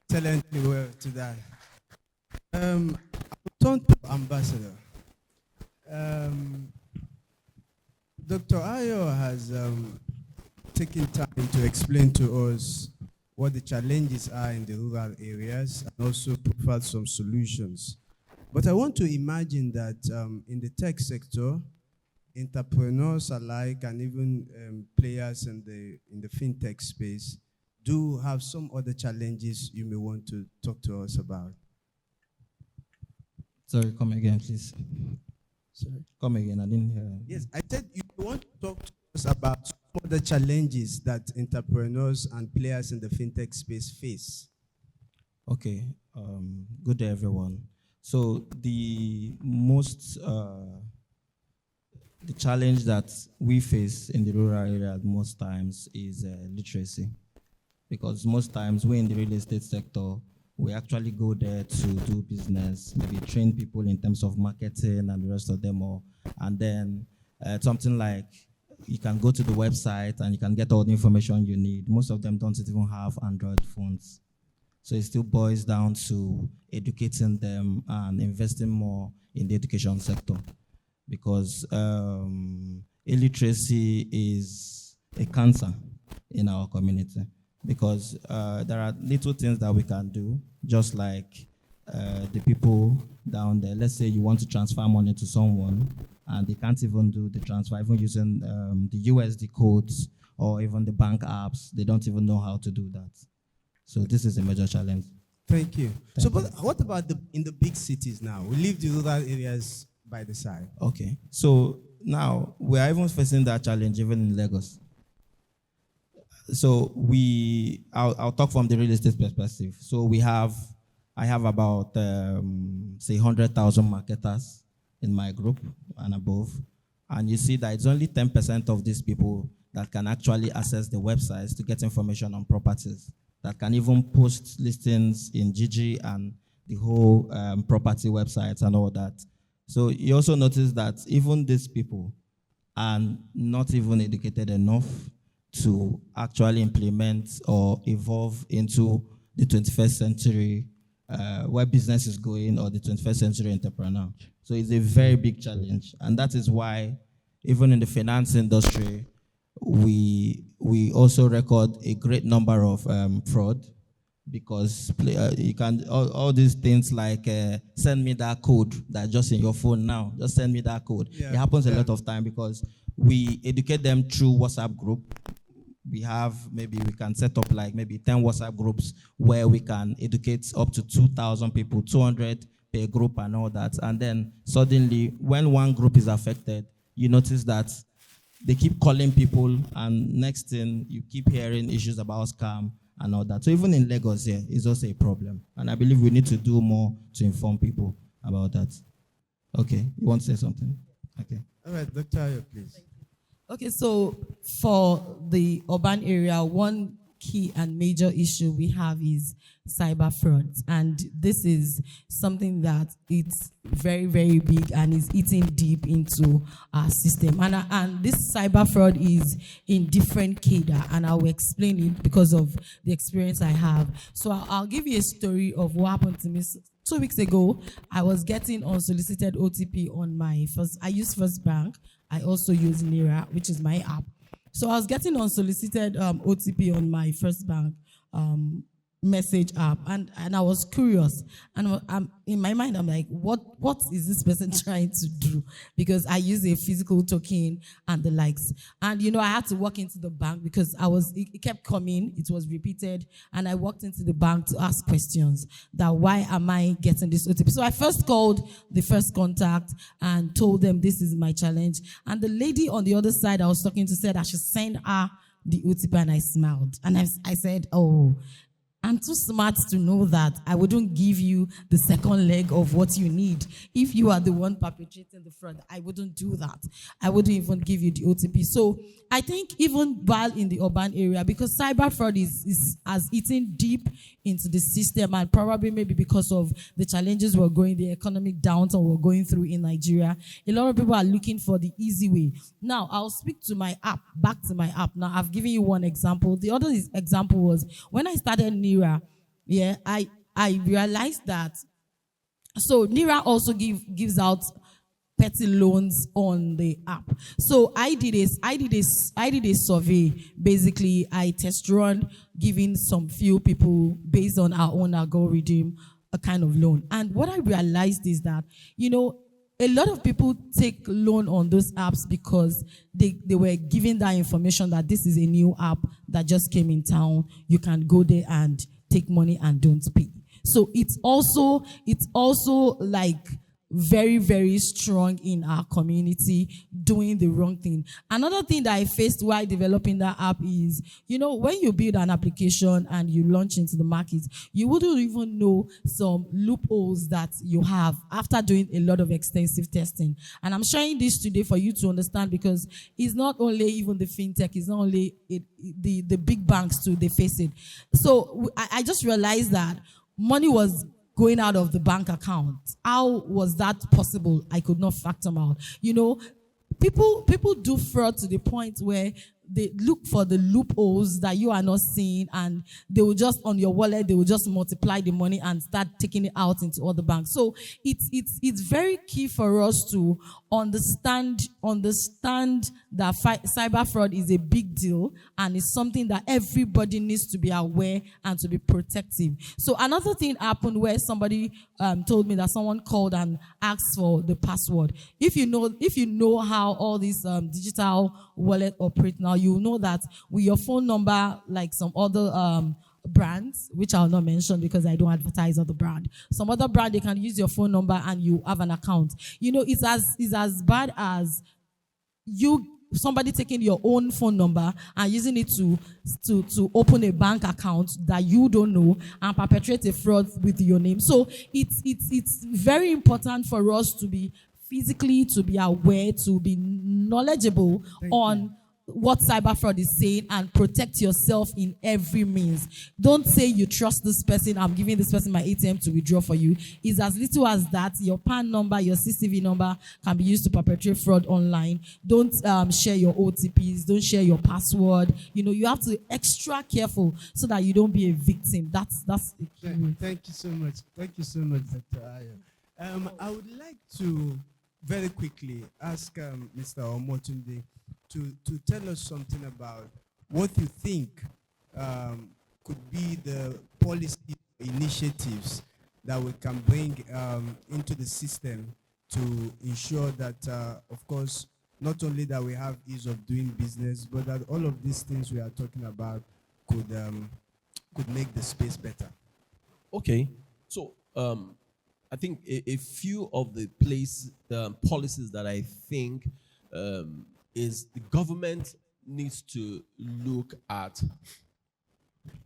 Excellently well to that. I will turn to Ambassador. Dr. Ayo has taken time to explain to us what the challenges are in the rural areas and also provide some solutions. But I want to imagine that in the tech sector, entrepreneurs alike and even players in the fintech space do have some other challenges you may want to talk to us about. Sorry, come again, please. Sorry? Come again, I didn't hear. Yes, I said you want to talk to us about some of the challenges that entrepreneurs and players in the fintech space face. Okay, good day, everyone. So the most, the challenge that we face in the rural area most times is literacy. Because most times we in the real estate sector, we actually go there to do business, maybe train people in terms of marketing and the rest of them all. And then something like you can go to the website and you can get all the information you need. Most of them don't even have Android phones. So it still boils down to educating them and investing more in the education sector. Because illiteracy is a cancer in our community. Because there are little things that we can do, just like the people down there. Let's say you want to transfer money to someone, and they can't even do the transfer, even using the USD codes or even the bank apps. They don't even know how to do that. So this is a major challenge. Thank you. But what about in the big cities now? We leave the rural areas by the side. Okay. So now we are even facing that challenge even in Lagos. So I'll talk from the real estate perspective. So I have about, say 100,000 marketers in my group and above. And you see that it's only 10% of these people that can actually access the websites to get information on properties, that can even post listings in Gigi and the whole property websites and all that. So you also notice that even these people are not even educated enough to actually implement or evolve into the 21st century where business is going, or the 21st century entrepreneur. So it's a very big challenge. And that is why even in the finance industry, we also record a great number of fraud, because you can, all these things like send me that code that's just in your phone now, just send me that code. Yeah, it happens a lot of time because we educate them through WhatsApp group. We can set up like maybe 10 WhatsApp groups where we can educate up to 2,000 people, 200 per group and all that. And then suddenly when one group is affected, you notice that they keep calling people, and next thing you keep hearing issues about scam and all that. So even in Lagos here, it's also a problem. And I believe we need to do more to inform people about that. Okay, you want to say something? Okay. All right, Dr. Ayo, please. Okay, so for the urban area, one key and major issue we have is cyber fraud. And this is something that it's very, very big and is eating deep into our system. And this cyber fraud is in different cadre, and I will explain it because of the experience I have. So I'll give you a story of what happened to me. 2 weeks ago, I was getting unsolicited OTP on my I use First Bank. I also use Nira, which is my app. So I was getting unsolicited OTP on my First Bank message app, and I was curious. And in my mind, I'm like, what is this person trying to do? Because I use a physical token and the likes. And, I had to walk into the bank because it kept coming, it was repeated, and I walked into the bank to ask questions that why am I getting this OTP? So I first called the first contact and told them this is my challenge. And the lady on the other side I was talking to said I should send her the OTP, and I smiled. And I said, oh, I'm too smart to know that I wouldn't give you the second leg of what you need. If you are the one perpetrating the fraud, I wouldn't do that. I wouldn't even give you the OTP. So I think even while in the urban area, because cyber fraud has eaten deep into the system, and probably maybe because of the challenges we're going, the economic downturn we're going through in Nigeria, a lot of people are looking for the easy way. Now, I'll speak to my app, back to my app. Now, I've given you one example. The other example was when I started NIRA, I realized that, so NIRA also gives out petty loans on the app. So I did a survey. Basically, I test run giving some few people based on our own algorithm a kind of loan. And what I realized is that, a lot of people take loan on those apps because they were given that information that this is a new app that just came in town. You can go there and take money and don't pay. So it's also like very, very strong in our community doing the wrong thing. Another thing that I faced while developing that app is, when you build an application and you launch into the market, you wouldn't even know some loopholes that you have after doing a lot of extensive testing. And I'm sharing this today for you to understand, because it's not only even the fintech, it's not only the big banks too, they face it. So I just realized that money was going out of the bank account. How was that possible? I could not fathom out. People do fraud to the point where they look for the loopholes that you are not seeing, and they will just, on your wallet, they will just multiply the money and start taking it out into other banks. So it's very key for us to understand that cyber fraud is a big deal, and it's something that everybody needs to be aware and to be protective. So another thing happened where somebody told me that someone called and asked for the password. If you know how all these digital wallet operate now, you know that with your phone number, like some other brands, which I'll not mention because I don't advertise other brand. Some other brand, they can use your phone number and you have an account. It's as bad as somebody taking your own phone number and using it to open a bank account that you don't know and perpetrate a fraud with your name. So it's very important for us to be aware, to be knowledgeable on what cyber fraud is saying, and protect yourself in every means. Don't say you trust this person, I'm giving this person my ATM to withdraw for you. It's as little as that. Your PAN number, your CCV number can be used to perpetrate fraud online. Don't share your OTPs, don't share your password. You have to be extra careful so that you don't be a victim. That's Thank you so much. Thank you so much, Dr. Ayo. I would like to very quickly ask Mr. Omotunde to tell us something about what you think could be the policy initiatives that we can bring into the system to ensure that, of course, not only that we have ease of doing business, but that all of these things we are talking about could make the space better. Okay, so I think a few of the policies that I think is the government needs to look at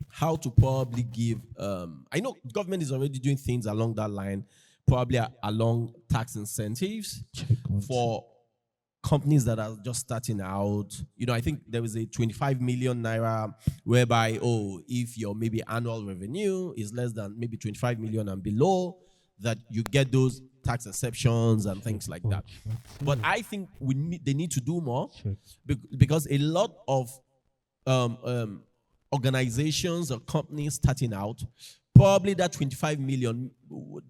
how to probably give. I know government is already doing things along that line, probably along tax incentives for companies that are just starting out. I think there was a 25 million naira whereby, if your maybe annual revenue is less than maybe 25 million and below, that you get those tax exceptions and things like that. But I think they need to do more, because a lot of organizations or companies starting out, probably that 25 million,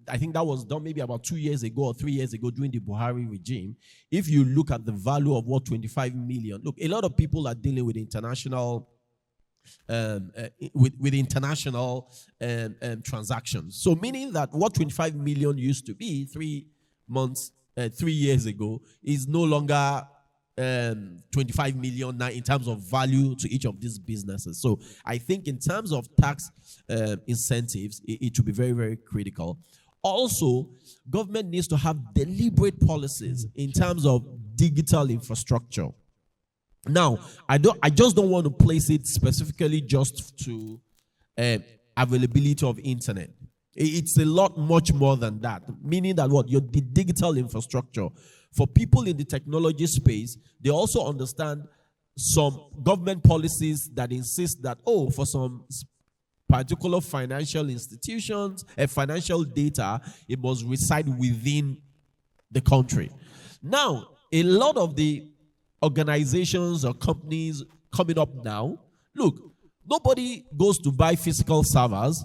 I think that was done maybe about 2 years ago or 3 years ago during the Buhari regime. If you look at the value of what 25 million, look, a lot of people are dealing with international with international transactions. So meaning that what 25 million used to be 3 years ago is no longer 25 million now in terms of value to each of these businesses. So I think in terms of tax incentives, it should be very, very critical. Also, government needs to have deliberate policies in terms of digital infrastructure. Now, I just don't want to place it specifically just to availability of internet. It's a lot much more than that. Meaning that what? The digital infrastructure. For people in the technology space, they also understand some government policies that insist that, for some particular financial institutions, financial data, it must reside within the country. Now, a lot of the organizations or companies coming up now, look, nobody goes to buy physical servers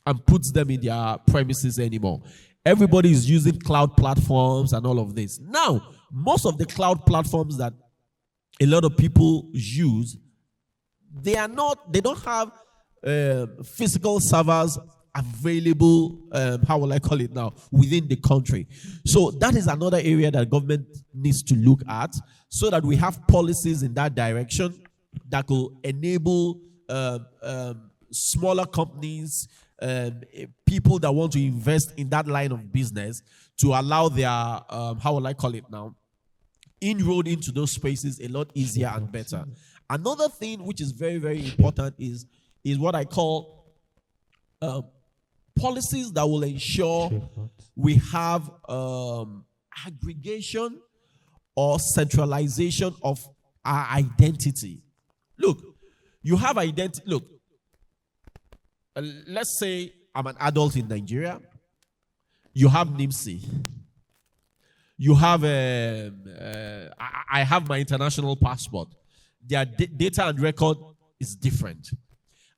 and puts them in their premises anymore. Everybody is using cloud platforms and all of this. Now, most of the cloud platforms that a lot of people use, they don't have physical servers available, how will I call it now, within the country. So that is another area that government needs to look at, so that we have policies in that direction that will enable smaller companies, people that want to invest in that line of business, to allow their, how will I call it now, inroad into those spaces a lot easier and better. Another thing which is very, very important is what I call policies that will ensure we have aggregation or centralization of our identity. Look, you have identity. Look, let's say I'm an adult in Nigeria. You have NIMSI. You have I have my international passport. Their data and record is different.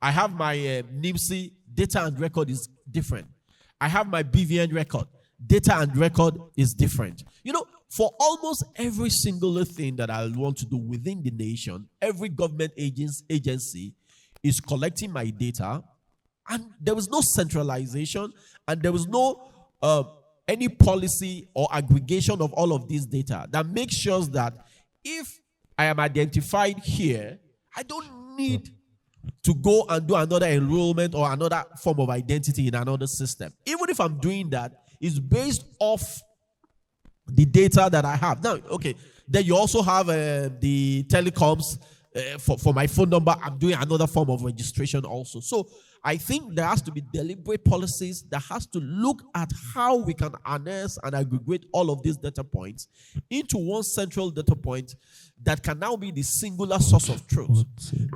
I have my NIMSI, data and record is different. I have my BVN record, data and record is different. You know, for almost every single thing that I want to do within the nation, every government agency is collecting my data, and there was no centralization, and there was no any policy or aggregation of all of this data that makes sure that if I am identified here, I don't need to go and do another enrollment or another form of identity in another system. Even if I'm doing that, it's based off the data that I have. Now, okay, then you also have the telecoms. For my phone number, I'm doing another form of registration also. So I think there has to be deliberate policies that has to look at how we can harness and aggregate all of these data points into one central data point that can now be the singular source of truth.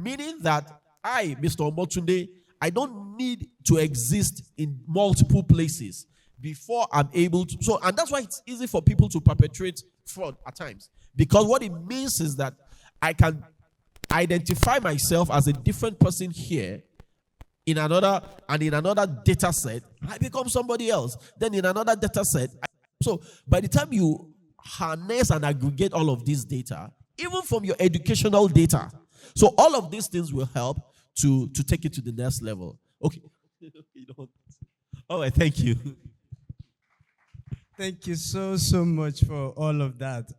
Meaning that I, Mr. Omotunde, I don't need to exist in multiple places before I'm able to. So, and that's why it's easy for people to perpetrate fraud at times. Because what it means is that I can identify myself as a different person here in another, and in another data set, I become somebody else. Then in another data set. So by the time you harness and aggregate all of this data, even from your educational data, so all of these things will help to take it to the next level. Okay. All right, thank you. Thank you so much for all of that.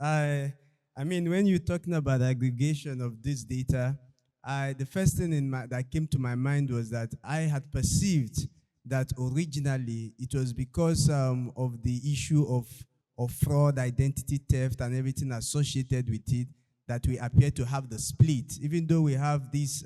I mean, when you're talking about aggregation of this data, the first thing that came to my mind was that I had perceived that originally it was because of the issue of fraud, identity theft, and everything associated with it that we appear to have the split. Even though we have this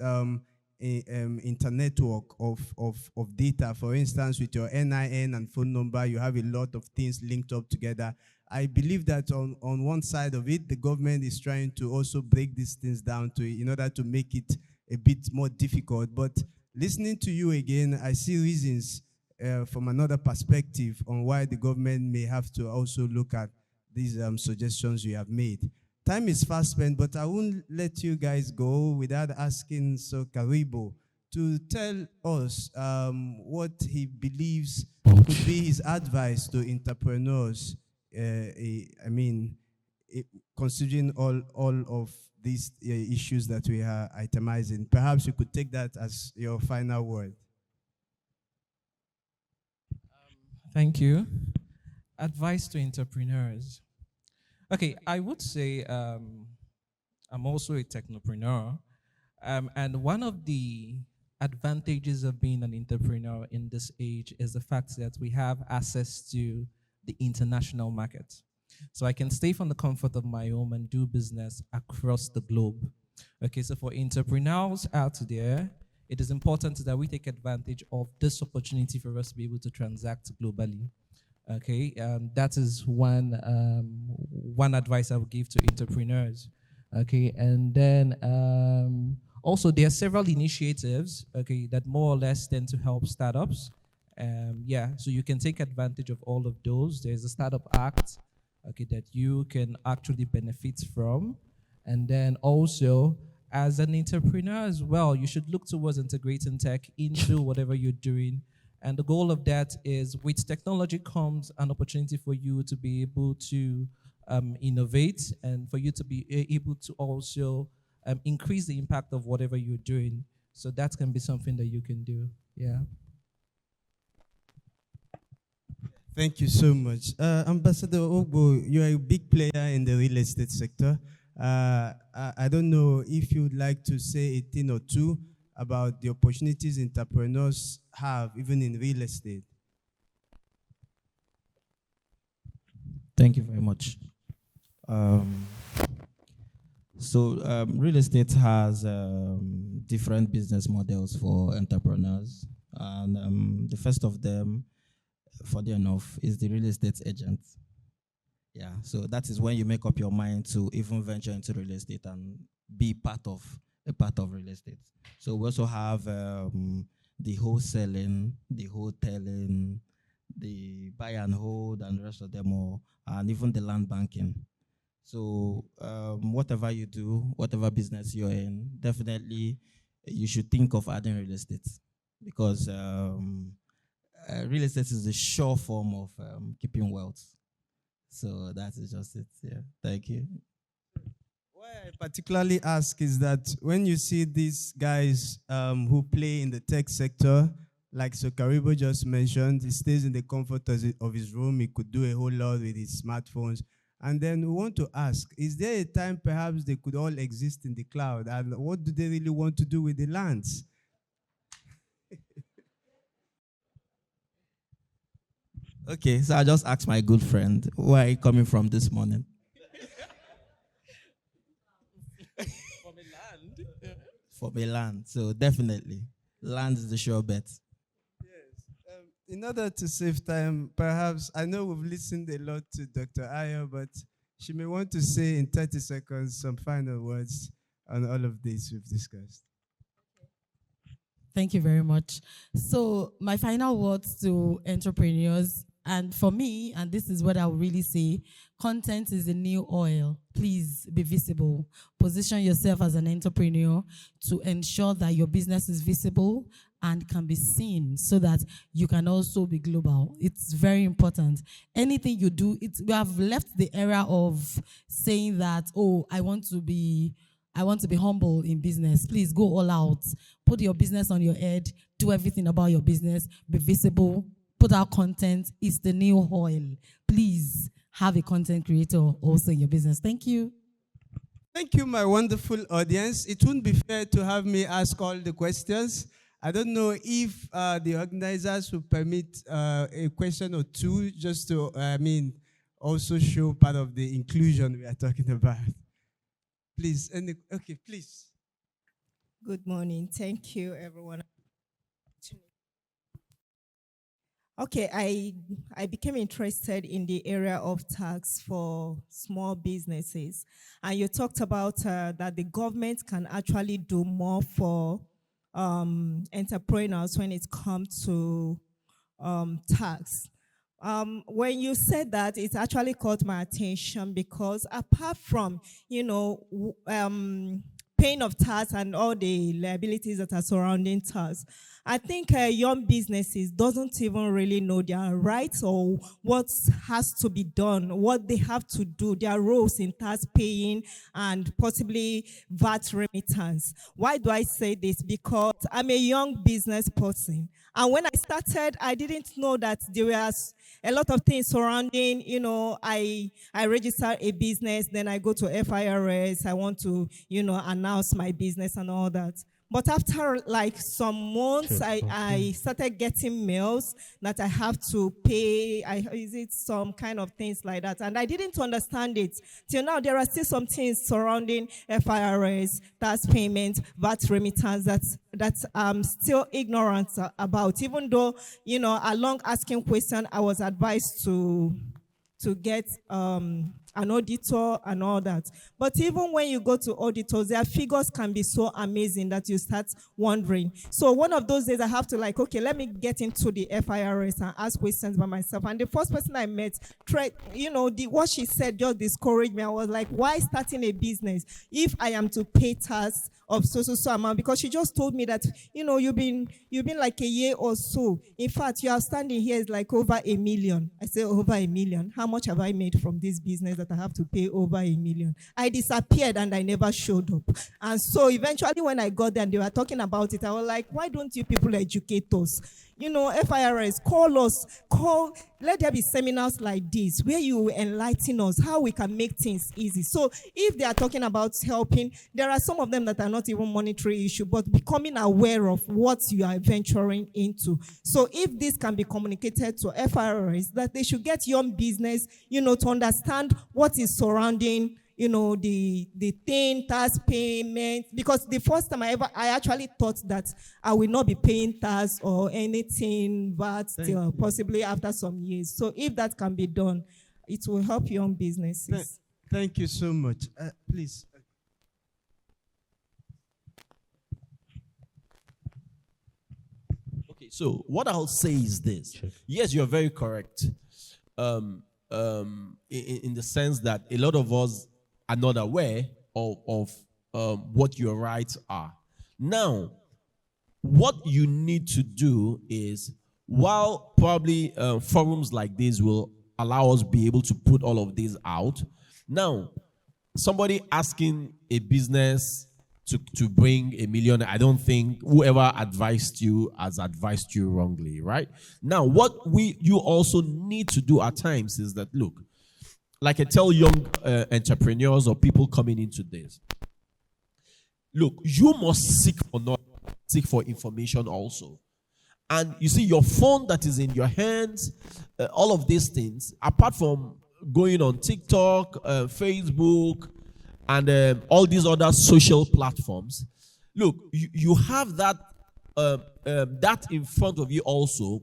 internetwork of data, for instance, with your NIN and phone number, you have a lot of things linked up together. I believe that on one side of it, the government is trying to also break these things down in order to make it a bit more difficult. But listening to you again, I see reasons from another perspective on why the government may have to also look at these suggestions you have made. Time is fast spent, but I won't let you guys go without asking Karibo to tell us what he believes could be his advice to entrepreneurs. I mean, considering all of these issues that we are itemizing, perhaps you could take that as your final word. Thank you. Advice to entrepreneurs. Okay, I would say I'm also a technopreneur, and one of the advantages of being an entrepreneur in this age is the fact that we have access to the international market. So I can stay from the comfort of my home and do business across the globe. Okay, so for entrepreneurs out there, it is important that we take advantage of this opportunity for us to be able to transact globally. Okay, that is one advice I would give to entrepreneurs. Okay, and then also there are several initiatives. Okay, that more or less tend to help startups. Yeah, so you can take advantage of all of those. There's a Startup Act, okay, that you can actually benefit from, and then also as an entrepreneur as well, you should look towards integrating tech into whatever you're doing. And the goal of that is with technology comes an opportunity for you to be able to innovate and for you to be able to also increase the impact of whatever you're doing. So that can be something that you can do. Yeah. Thank you so much. Ambassador Ogbo, you're a big player in the real estate sector. I don't know if you'd like to say a thing or two about the opportunities entrepreneurs have, even in real estate. Thank you very much. Real estate has different business models for entrepreneurs. And the first of them, funny enough, is the real estate agent. Yeah, so that is when you make up your mind to even venture into real estate and be a part of real estate. So we also have the wholesaling, the hoteling, the buy and hold, and the rest of them all, and even the land banking. So whatever you do, whatever business you're in, definitely you should think of adding real estate, because real estate is a sure form of keeping wealth. So that is just it. Yeah, thank you. Why I particularly ask is that when you see these guys who play in the tech sector, like Sokaribo just mentioned, he stays in the comfort of his room. He could do a whole lot with his smartphones. And then we want to ask, is there a time perhaps they could all exist in the cloud? And what do they really want to do with the lands? Okay, so I just asked my good friend, where are you coming from this morning? From a land. From a land. So definitely, land is the sure bet. In order to save time, perhaps, I know we've listened a lot to Dr. Ayo, but she may want to say in 30 seconds some final words on all of this we've discussed. Thank you very much. So my final words to entrepreneurs, and for me, and this is what I will really say, content is the new oil. Please be visible. Position yourself as an entrepreneur to ensure that your business is visible and can be seen so that you can also be global. It's very important. Anything you do, we have left the era of saying that, oh, I want to be humble in business. Please go all out. Put your business on your head. Do everything about your business. Be visible. Put out content. It's the new oil. Please have a content creator also in your business. Thank you. Thank you, my wonderful audience. It wouldn't be fair to have me ask all the questions. I don't know if the organizers will permit a question or two just to, also show part of the inclusion we are talking about. Please, okay, please. Good morning. Thank you, everyone. Okay, I became interested in the area of tax for small businesses. And you talked about that the government can actually do more for entrepreneurs when it comes to tax. When you said that, it actually caught my attention because apart from, paying of tax and all the liabilities that are surrounding tax, I think young businesses doesn't even really know their rights or what has to be done, what they have to do, their roles in tax paying and possibly VAT remittance. Why do I say this? Because I'm a young business person. And when I started, I didn't know that there was a lot of things surrounding, I register a business, then I go to FIRS, I want to, announce my business and all that. But after like some months, I started getting mails that I have to pay. Is it some kind of things like that? And I didn't understand it. Till now, there are still some things surrounding FIRS, tax payment, VAT remittance that I'm still ignorant about. Even though, along asking questions, I was advised to get an auditor and all that. But even when you go to auditors, their figures can be so amazing that you start wondering. So one of those days I have to okay, let me get into the FIRS and ask questions by myself. And the first person I met, what she said just discouraged me. I was like, why starting a business if I am to pay tax of so amount? Because she just told me that, you've been like a year or so. In fact, you are standing here is like over 1 million. I say over 1 million. How much have I made from this business that I have to pay over 1 million? I disappeared and I never showed up. And so eventually when I got there and they were talking about it, I was like, why don't you people educate us? FIRS, let there be seminars like this where you enlighten us how we can make things easy. So if they are talking about helping, there are some of them that are not even monetary issue, but becoming aware of what you are venturing into. So if this can be communicated to FIRS, that they should get young business, to understand what is surrounding the thing, tax payment, because the first time I actually thought that I will not be paying tax or anything, but still possibly after some years. So if that can be done, it will help young businesses. Thank you so much. Please. Okay, so what I'll say is this. Yes, you're very correct. In the sense that a lot of us are not aware of what your rights are. Now, what you need to do is, while probably forums like this will allow us be able to put all of this out, now, somebody asking a business to bring 1 million, I don't think whoever advised you has advised you wrongly, right? Now, what you also need to do at times is that, look, like I tell young entrepreneurs or people coming into this, look, you must seek for information also. And you see, your phone that is in your hands, all of these things, apart from going on TikTok, Facebook, and all these other social platforms, look, you have that in front of you also,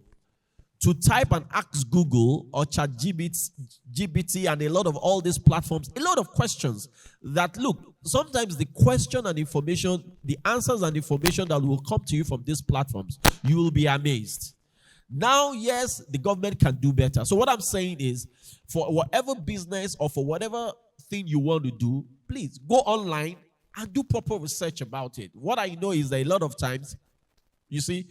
to type and ask Google or ChatGPT and a lot of all these platforms, a lot of questions that, look, sometimes the question and information, the answers and information that will come to you from these platforms, you will be amazed. Now, yes, the government can do better. So what I'm saying is, for whatever business or for whatever thing you want to do, please go online and do proper research about it. What I know is that a lot of times, you see,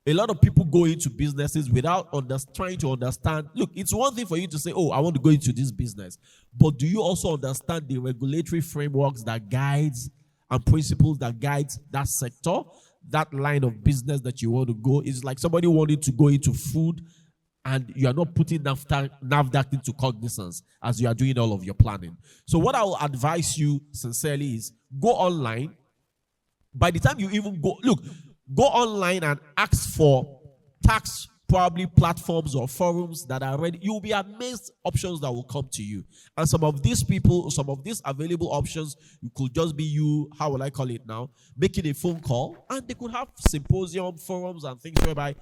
a lot of people go into businesses without trying to understand. Look, it's one thing for you to say, oh, I want to go into this business. But do you also understand the regulatory frameworks that guides and principles that guides that sector, that line of business that you want to go? It's like somebody wanting to go into food and you are not putting NAFDAC into cognizance as you are doing all of your planning. So what I will advise you sincerely is go online. By the time you even go online and ask for tax probably platforms or forums that are ready. You'll be amazed options that will come to you. And some of these people, some of these available options, it could just be you, how will I call it now, making a phone call, and they could have symposium, forums, and things whereby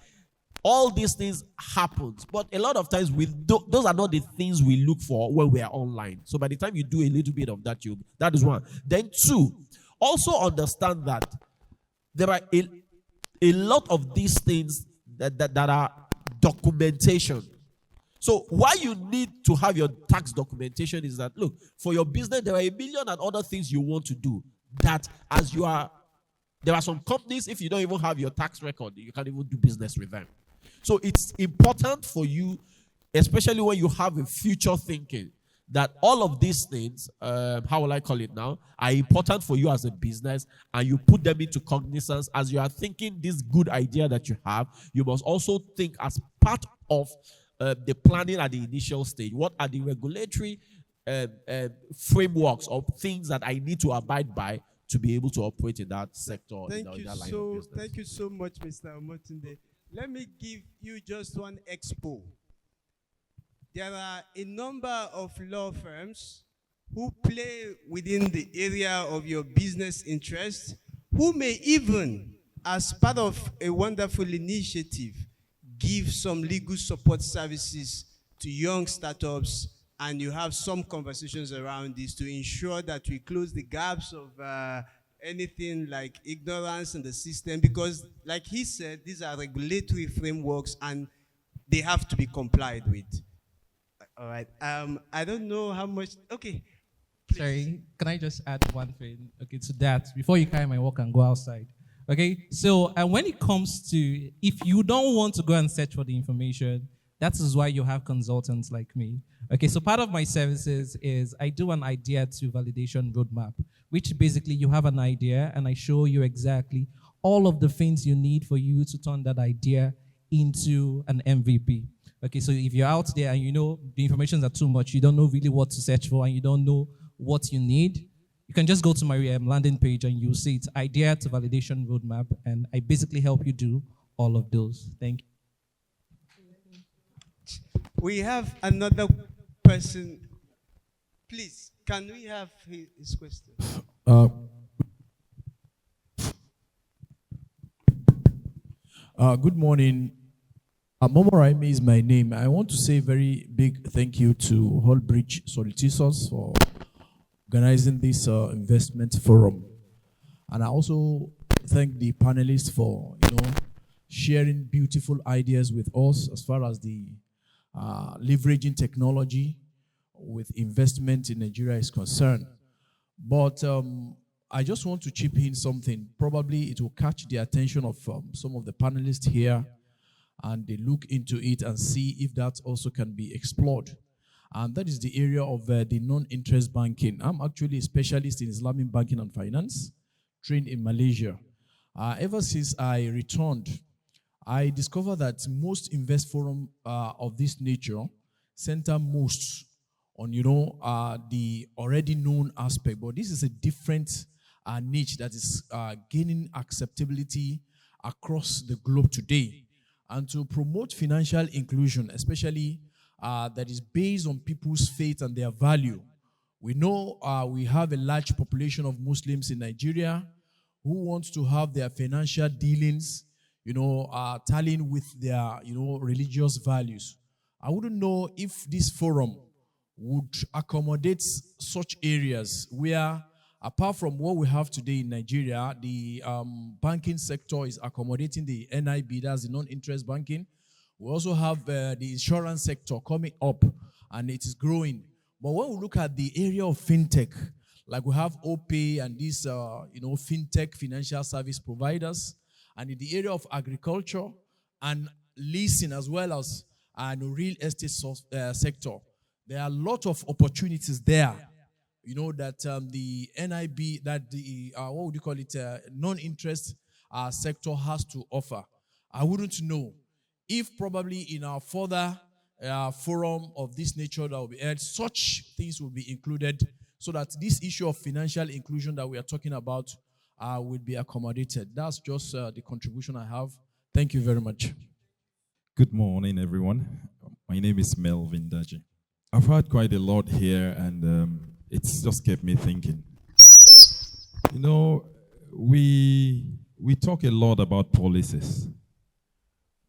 all these things happen. But a lot of times, those are not the things we look for when we are online. So by the time you do a little bit of that, that is one. Then two, also understand that there are a lot of these things that are documentation. So why you need to have your tax documentation is that, look, for your business, there are 1 million and other things you want to do. That as you are, there are some companies, if you don't even have your tax record, you can't even do business with them. So it's important for you, especially when you have a future thinking, that all of these things, how will I call it now, are important for you as a business, and you put them into cognizance as you are thinking this good idea that you have. You must also think as part of the planning at the initial stage. What are the regulatory frameworks or things that I need to abide by to be able to operate in that sector, in Thank you that line of business. Thank you so much, Mr. Omotunde. Let me give you just one expo. There are a number of law firms who play within the area of your business interest, who may even, as part of a wonderful initiative, give some legal support services to young startups, and you have some conversations around this to ensure that we close the gaps of anything like ignorance in the system, because like he said, these are regulatory frameworks and they have to be complied with. All right. I don't know how much. Okay. Please. Sorry, can I just add one thing? Okay, to that before you carry my work and go outside. Okay, so when it comes to if you don't want to go and search for the information, that is why you have consultants like me. Okay, so part of my services is I do an idea to validation roadmap, which basically you have an idea and I show you exactly all of the things you need for you to turn that idea into an MVP. Okay, so if you're out there and you know the information are too much, you don't know really what to search for and you don't know what you need, you can just go to my landing page and you'll see it's idea to validation roadmap, and I basically help you do all of those. Thank you. We have another person. Please, can we have his question? Good morning. Momo Raimi is my name. I want to say a very big thank you to Hallbridge Solicitors for organizing this investment forum. And I also thank the panelists for, sharing beautiful ideas with us as far as the leveraging technology with investment in Nigeria is concerned. But I just want to chip in something. Probably it will catch the attention of some of the panelists here, and they look into it and see if that also can be explored. And that is the area of the non-interest banking. I'm actually a specialist in Islamic banking and finance, trained in Malaysia. Ever since I returned, I discovered that most invest forum of this nature center most on, the already known aspect. But this is a different niche that is gaining acceptability across the globe today. And to promote financial inclusion, especially that is based on people's faith and their value. We know we have a large population of Muslims in Nigeria who want to have their financial dealings, tallying with their, religious values. I wouldn't know if this forum would accommodate such areas where, apart from what we have today in Nigeria, the banking sector is accommodating the NIB, that's the non-interest banking. We also have the insurance sector coming up, and it is growing. But when we look at the area of fintech, like we have OPay and these, fintech financial service providers, and in the area of agriculture and leasing as well as real estate sector, there are a lot of opportunities there. That the NIB, that the, what would you call it, non-interest sector has to offer. I wouldn't know if probably in our further forum of this nature that will be held, such things will be included so that this issue of financial inclusion that we are talking about will be accommodated. That's just the contribution I have. Thank you very much. Good morning, everyone. My name is Melvin Daji. I've heard quite a lot here, and it's just kept me thinking. We talk a lot about policies,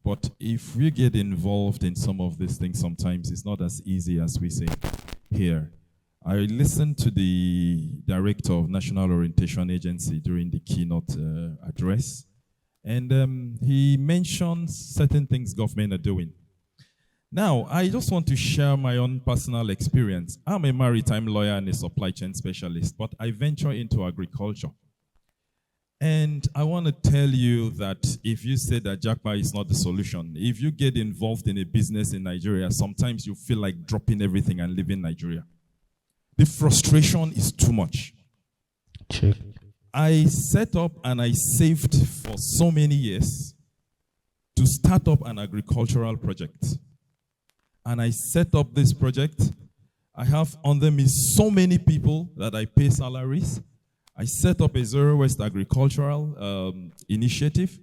but if we get involved in some of these things, sometimes it's not as easy as we say here. I listened to the director of National Orientation Agency during the keynote address, and he mentioned certain things government are doing. Now, I just want to share my own personal experience. I'm a maritime lawyer and a supply chain specialist, but I venture into agriculture. And I want to tell you that if you say that Japa is not the solution, if you get involved in a business in Nigeria, sometimes you feel like dropping everything and leaving Nigeria. The frustration is too much. Check. I set up and I saved for so many years to start up an agricultural project. And I set up this project. I have under me so many people that I pay salaries. I set up a zero waste agricultural initiative.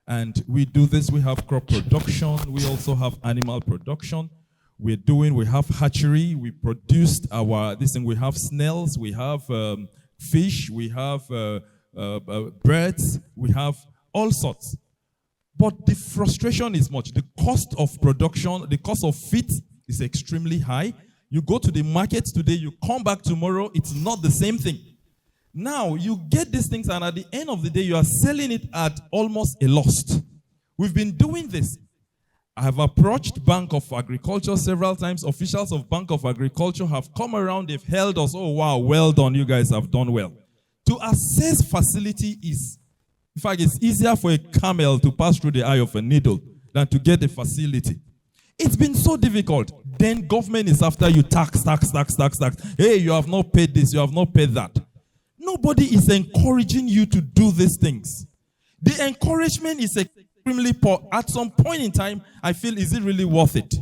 And we do this, we have crop production, we also have animal production. We have hatchery, we produced we have snails, we have fish, we have birds, we have all sorts. But the frustration is much. The cost of production, the cost of feed is extremely high. You go to the market today, you come back tomorrow, it's not the same thing. Now, you get these things, and at the end of the day, you are selling it at almost a loss. We've been doing this. I have approached Bank of Agriculture several times. Officials of Bank of Agriculture have come around, they've held us. Oh, wow, well done, you guys have done well. To access facility is, in fact, it's easier for a camel to pass through the eye of a needle than to get a facility. It's been so difficult. Then government is after you, tax. Hey, you have not paid this, you have not paid that. Nobody is encouraging you to do these things. The encouragement is extremely poor. At some point in time, I feel, is it really worth it?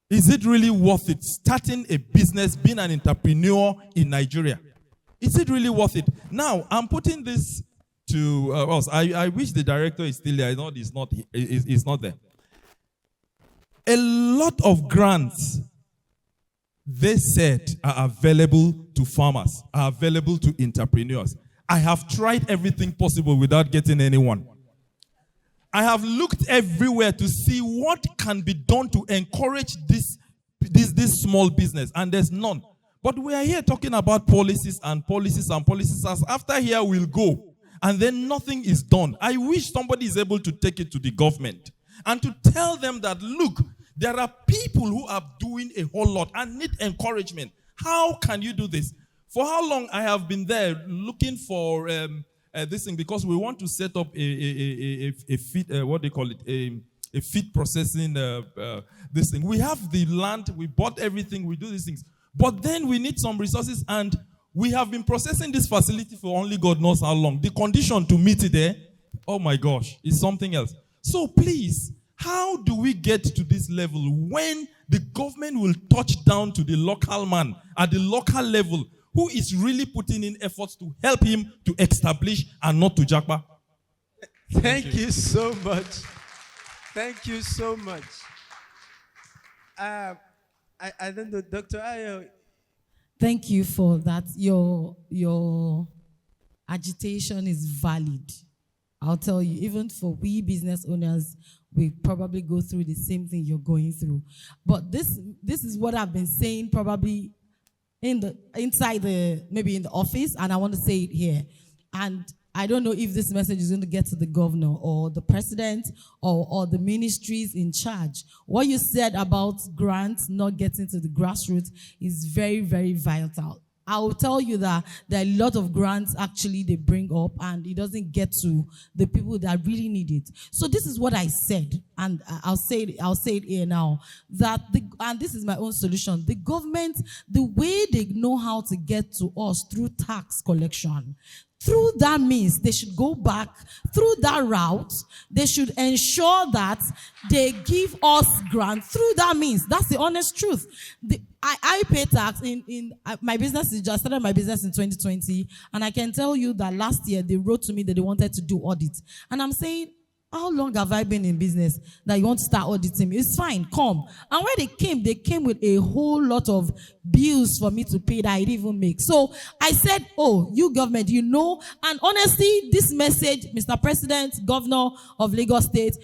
Is it really worth it? Starting a business, being an entrepreneur in Nigeria. Is it really worth it? Now, I'm putting this to us. I wish the director is still there. I know he's not there. A lot of grants, they said, are available to farmers, are available to entrepreneurs. I have tried everything possible without getting anyone. I have looked everywhere to see what can be done to encourage this small business, and there's none. But we are here talking about policies and policies and policies. As after here, we'll go, and then nothing is done. I wish somebody is able to take it to the government and to tell them that, look, there are people who are doing a whole lot and need encouragement. How can you do this? For how long I have been there looking for this thing, because we want to set up a feed, what they call it, a feed processing this thing. We have the land, we bought everything, we do these things. But then we need some resources, and we have been processing this facility for only God knows how long. The condition to meet it there, oh my gosh, is something else. So please, how do we get to this level when the government will touch down to the local man at the local level who is really putting in efforts to help him to establish and not to jackpot? Thank you so much. Thank you so much. I don't know, Dr. Ayo. Thank you for that. Your agitation is valid. I'll tell you, even for we business owners, we probably go through the same thing you're going through. But this is what I've been saying probably maybe in the office, and I want to say it here. And I don't know if this message is going to get to the governor or the president or the ministries in charge. What you said about grants not getting to the grassroots is very, very vital. I will tell you that there are a lot of grants actually they bring up, and it doesn't get to the people that really need it. So this is what I said, and I'll say it here now, and this is my own solution. The government, the way they know how to get to us through tax collection, through that means they should go back through that route. They should ensure that they give us grant through that means. That's the honest truth. I pay tax in my business. I started my business in 2020, and I can tell you that last year they wrote to me that they wanted to do audit, and I'm saying, how long have I been in business that you want to start auditing me? It's fine, come. And when they came with a whole lot of bills for me to pay that I didn't even make. So I said, oh, you government, you know. And honestly, this message, Mr. President, Governor of Lagos State,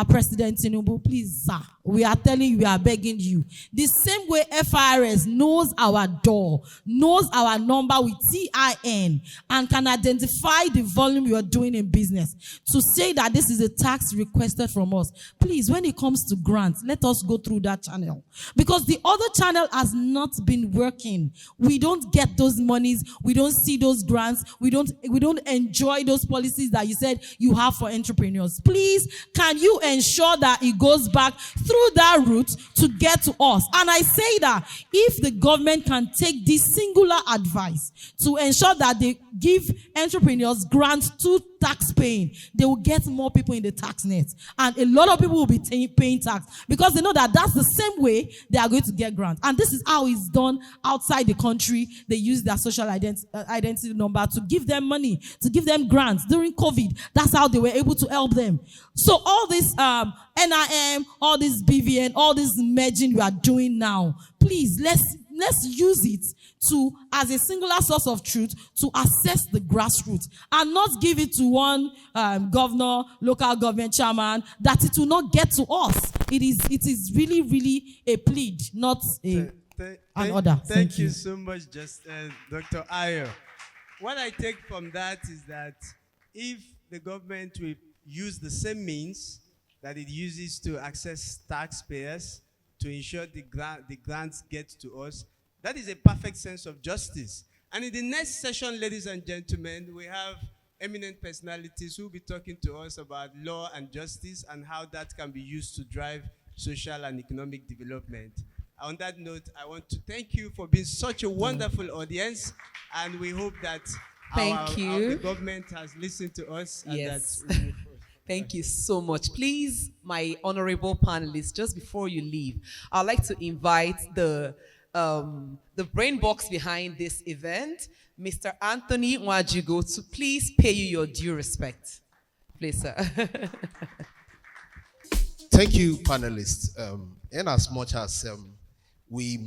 President Tinubu, please, sir, we are telling you, we are begging you. The same way FIRS knows our door, knows our number with TIN, and can identify the volume you are doing in business, to say that this is a tax requested from us. Please, when it comes to grants, let us go through that channel. Because the other channel has not been working. We don't get those monies. We don't see those grants. We don't enjoy those policies that you said you have for entrepreneurs. Please, can you ensure that it goes back through that route to get to us. And I say that if the government can take this singular advice to ensure that they give entrepreneurs grants to tax paying, they will get more people in the tax net. And a lot of people will be paying tax because they know that that's the same way they are going to get grants. And this is how it's done outside the country. They use their social identity number to give them money, to give them grants during COVID. That's how they were able to help them. So all this NIM, all this BVN, all this merging we are doing now, please, let's use it to as a singular source of truth to assess the grassroots and not give it to one governor, local government chairman, that it will not get to us. It is really, really a plead, not an order. Thank you so much, Dr. Ayo. What I take from that is that if the government will use the same means that it uses to access taxpayers to ensure the grants get to us, that is a perfect sense of justice. And in the next session, ladies and gentlemen, we have eminent personalities who will be talking to us about law and justice and how that can be used to drive social and economic development. On that note, I want to thank you for being such a wonderful audience, and we hope that the government has listened to us. And yes. That Thank you so much. Please, my honorable panelists, just before you leave, I'd like to invite the brain box behind this event, Mr. Anthony Nwajigo, to please pay you your due respect. Please, sir. Thank you, panelists. In as much as we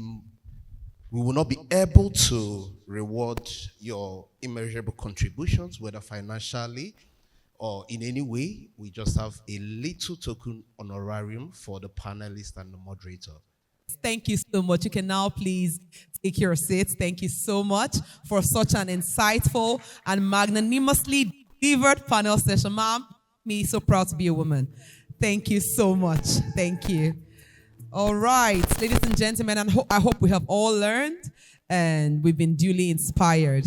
will not be able to reward your immeasurable contributions, whether financially or in any way, we just have a little token honorarium for the panelist and the moderator. Thank you so much. You can now please take your seats. Thank you so much for such an insightful and magnanimously delivered panel session. Ma'am, me so proud to be a woman. Thank you so much. Thank you. All right, ladies and gentlemen, I hope we have all learned and we've been duly inspired.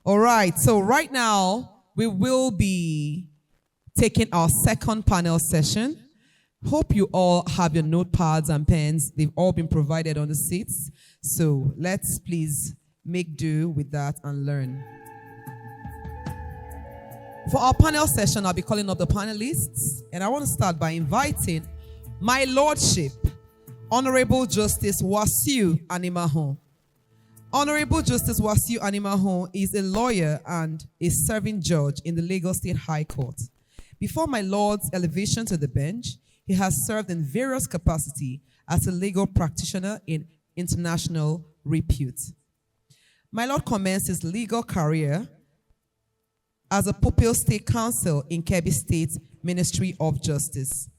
All right, so right now, we will be taking our second panel session. Hope you all have your notepads and pens. They've all been provided on the seats. So let's please make do with that and learn. For our panel session, I'll be calling up the panelists. And I want to start by inviting my lordship, Honorable Justice Wasiu Animahon. Honorable Justice Wasiu Animahon is a lawyer and a serving judge in the Lagos State High Court. Before my Lord's elevation to the bench, he has served in various capacities as a legal practitioner in international repute. My Lord commenced his legal career as a Pupil State Counsel in Kebbi State Ministry of Justice.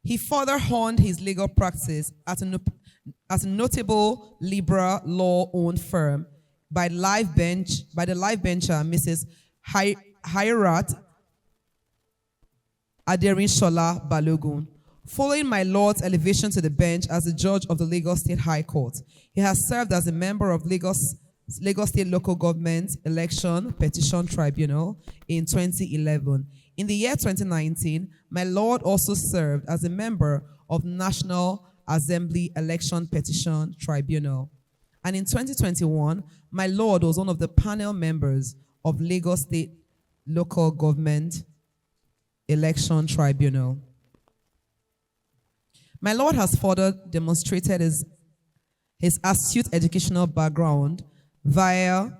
He further honed his legal practice at a notable liberal law-owned firm by the live bencher Mrs. Hayrat Aderinshola Balogun. Following my Lord's elevation to the bench as a judge of the Lagos State High Court, he has served as a member of Lagos State Local Government Election Petition Tribunal in 2011. In the year 2019, my Lord also served as a member of National Assembly Election Petition Tribunal. And in 2021, my Lord was one of the panel members of Lagos State Local Government Election Tribunal. My Lord has further demonstrated his astute educational background via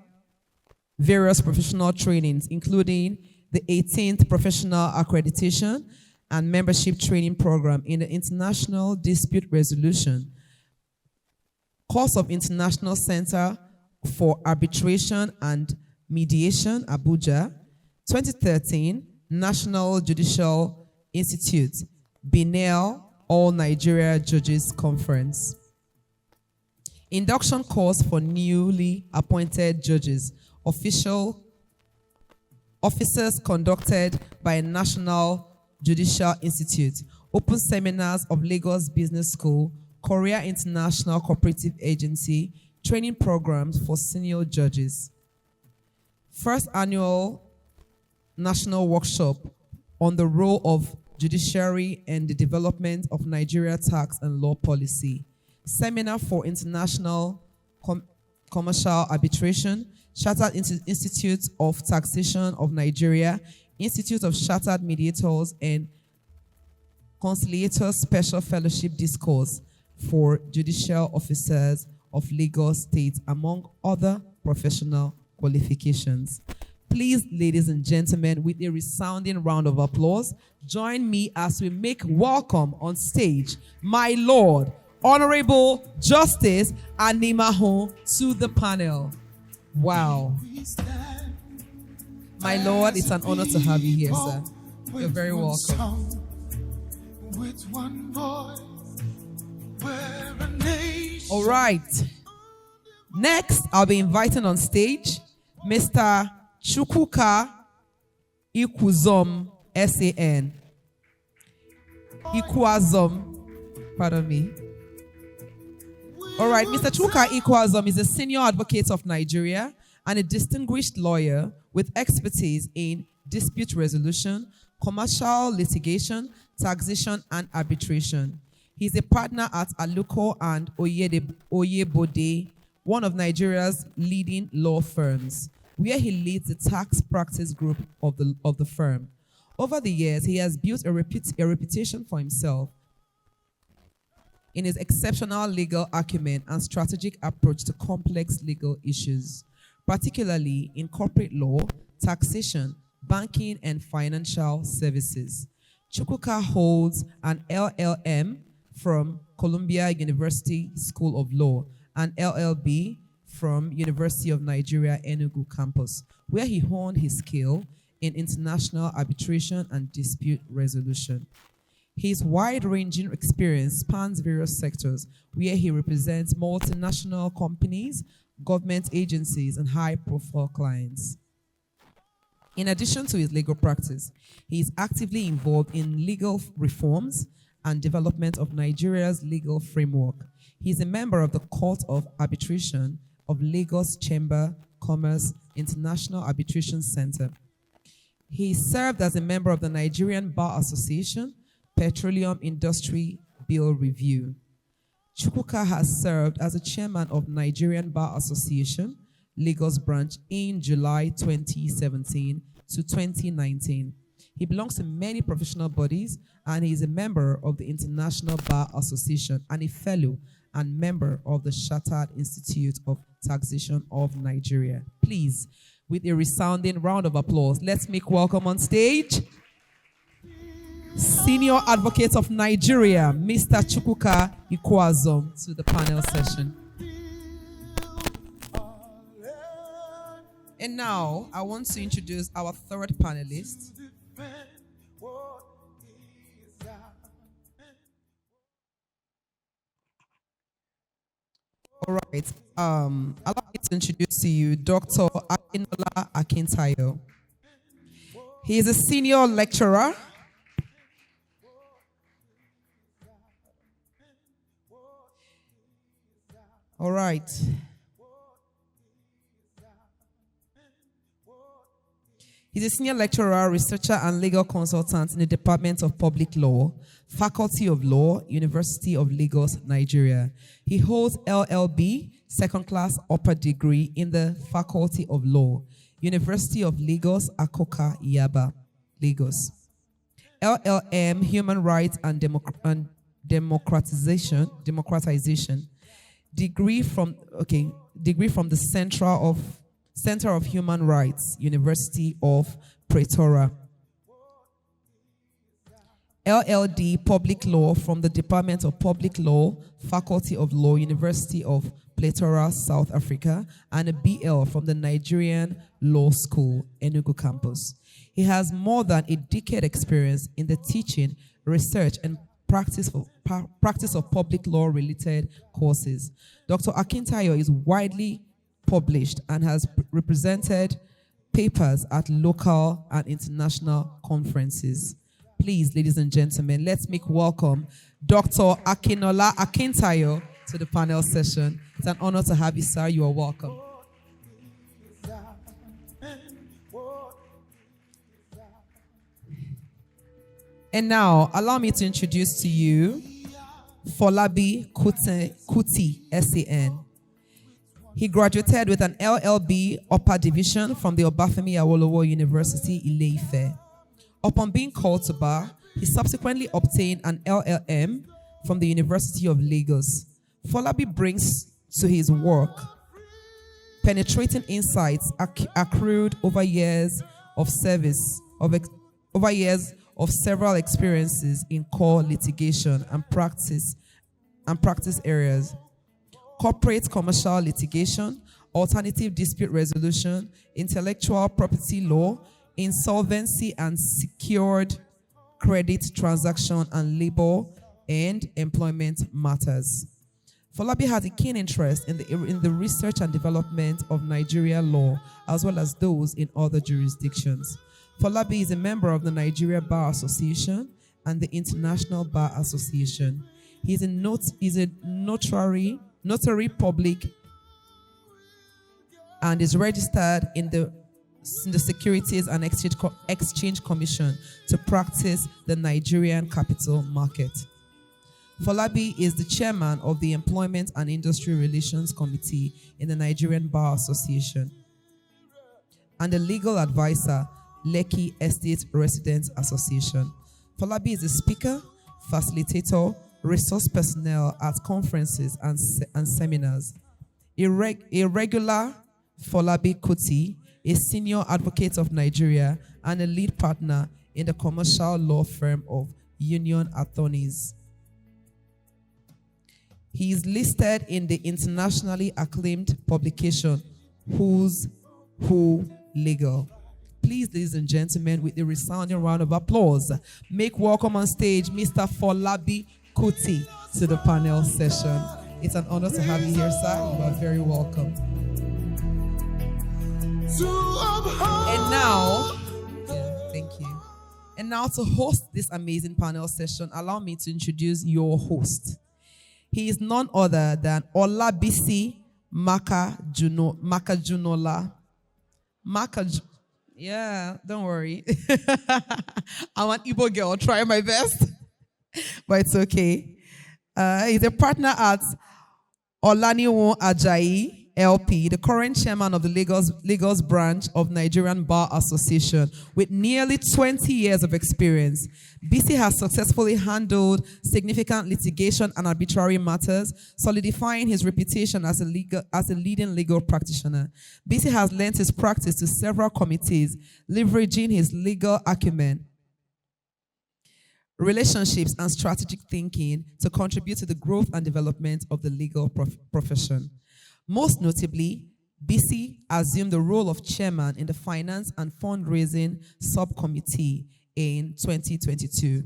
various professional trainings, including the 18th Professional Accreditation and Membership Training Program in the International Dispute Resolution, course of International Center for Arbitration and Mediation, Abuja, 2013, National Judicial Institute, Biennial All Nigeria Judges Conference. Induction course for newly appointed judges, officers conducted by National Judicial Institute, open seminars of Lagos Business School, Korea International Cooperative Agency, training programs for senior judges. First annual national workshop on the role of Judiciary and the Development of Nigeria Tax and Law Policy, Seminar for International Commercial Arbitration, Chartered Institute of Taxation of Nigeria, Institute of Chartered Mediators and Conciliators Special Fellowship Discourse for Judicial Officers of Lagos State, among other professional qualifications. Please, ladies and gentlemen, with a resounding round of applause, join me as we make welcome on stage my Lord, Honorable Justice Animahon, to the panel. Wow. My Lord, it's an honor to have you here, sir. You're very welcome. All right. Next, I'll be inviting on stage Mr. Chukwuka Ikwuzom, SAN. Ikwazom, pardon me. All right, Mr. Chukwuka Ikwazom is a senior advocate of Nigeria and a distinguished lawyer with expertise in dispute resolution, commercial litigation, taxation, and arbitration. He's a partner at Aluko and Oyebode, one of Nigeria's leading law firms, where he leads the tax practice group of the firm. Over the years, he has built a reputation for himself in his exceptional legal acumen and strategic approach to complex legal issues, particularly in corporate law, taxation, banking, and financial services. Chukwuka holds an LLM from Columbia University School of Law and LLB from University of Nigeria Enugu campus, where he honed his skill in international arbitration and dispute resolution. His wide-ranging experience spans various sectors, where he represents multinational companies, government agencies, and high-profile clients. In addition to his legal practice, he is actively involved in legal reforms and development of Nigeria's legal framework. He is a member of the Court of Arbitration of Lagos Chamber Commerce International Arbitration Center. He served as a member of the Nigerian Bar Association Petroleum Industry Bill Review. Chukwuka has served as a chairman of Nigerian Bar Association Lagos branch in July 2017 to 2019. He belongs to many professional bodies and he is a member of the International Bar Association and a fellow and member of the Chartered Institute of Taxation of Nigeria. Please, with a resounding round of applause, let's make welcome on stage Senior Advocate of Nigeria, Mr. Chukwuka Ikwazom, to the panel session. And now, I want to introduce our third panelist. All right. I'd like to introduce to you Dr. Akinola Akintayo. He is a senior lecturer. All right. He's a senior lecturer, researcher, and legal consultant in the Department of Public Law, Faculty of Law, University of Lagos, Nigeria. He holds LLB, second class upper degree in the Faculty of Law, University of Lagos, Akoka, Yaba, Lagos. LLM, Human Rights and Democratization, degree from the Center of Human Rights, University of Pretoria. LLD, Public Law from the Department of Public Law, Faculty of Law, University of Pretoria, South Africa, and a BL from the Nigerian Law School, Enugu campus. He has more than a decade experience in the teaching, research, and practice of public law related courses. Dr. Akintayo is widely published and has represented papers at local and international conferences. Please, ladies and gentlemen, let's make welcome Dr. Akinola Akintayo to the panel session. It's an honor to have you, sir. You are welcome. And now, allow me to introduce to you Folabi Kuti, SAN. He graduated with an LLB Upper Division from the Obafemi Awolowo University, Ile-Ife. Upon being called to bar, he subsequently obtained an LLM from the University of Lagos. Folabi brings to his work penetrating insights accrued over years of service, over years of several experiences in core litigation and practice areas: corporate commercial litigation, alternative dispute resolution, intellectual property law, insolvency and secured credit transaction, and labor and employment matters. Folabi has a keen interest in the research and development of Nigeria law, as well as those in other jurisdictions. Folabi is a member of the Nigeria Bar Association and the International Bar Association. He is a notary public and is registered in the Securities and Exchange Commission to practice the Nigerian capital market. Folabi is the chairman of the Employment and Industry Relations Committee in the Nigerian Bar Association and a legal advisor, Lekki Estate Residents Association. Folabi is a speaker, facilitator, resource personnel at conferences and seminars. A regular Folabi Kuti, a senior advocate of Nigeria and a lead partner in the commercial law firm of Union Attorneys. He is listed in the internationally acclaimed publication Who's Who Legal. Please, ladies and gentlemen, with a resounding round of applause, make welcome on stage Mr. Folabi Kuti to the panel session. It's an honor to have you here, sir. You are very welcome. And now, thank you. And now, to host this amazing panel session, allow me to introduce your host. He is none other than Olabisi Makajunola. Yeah, don't worry. I'm an Igbo girl. I'll try my best, but it's okay. He's a partner at Olaniwun Ajayi LP, the current chairman of the Lagos branch of Nigerian Bar Association, with nearly 20 years of experience. BC has successfully handled significant litigation and arbitrary matters, solidifying his reputation as a leading legal practitioner. BC has lent his practice to several committees, leveraging his legal acumen, relationships, and strategic thinking to contribute to the growth and development of the legal profession. Most notably, BC assumed the role of chairman in the Finance and Fundraising Subcommittee in 2022.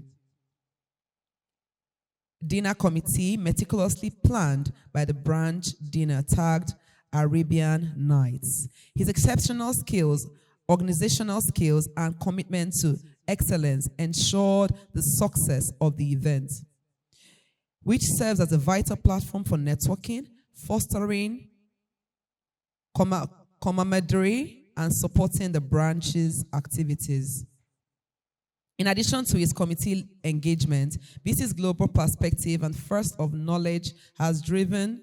Dinner committee meticulously planned by the branch dinner tagged Arabian Nights. His exceptional skills, organizational skills, and commitment to excellence ensured the success of the event, which serves as a vital platform for networking, fostering camaraderie, and supporting the branch's activities. In addition to his committee engagement, BC's global perspective and thirst for knowledge has driven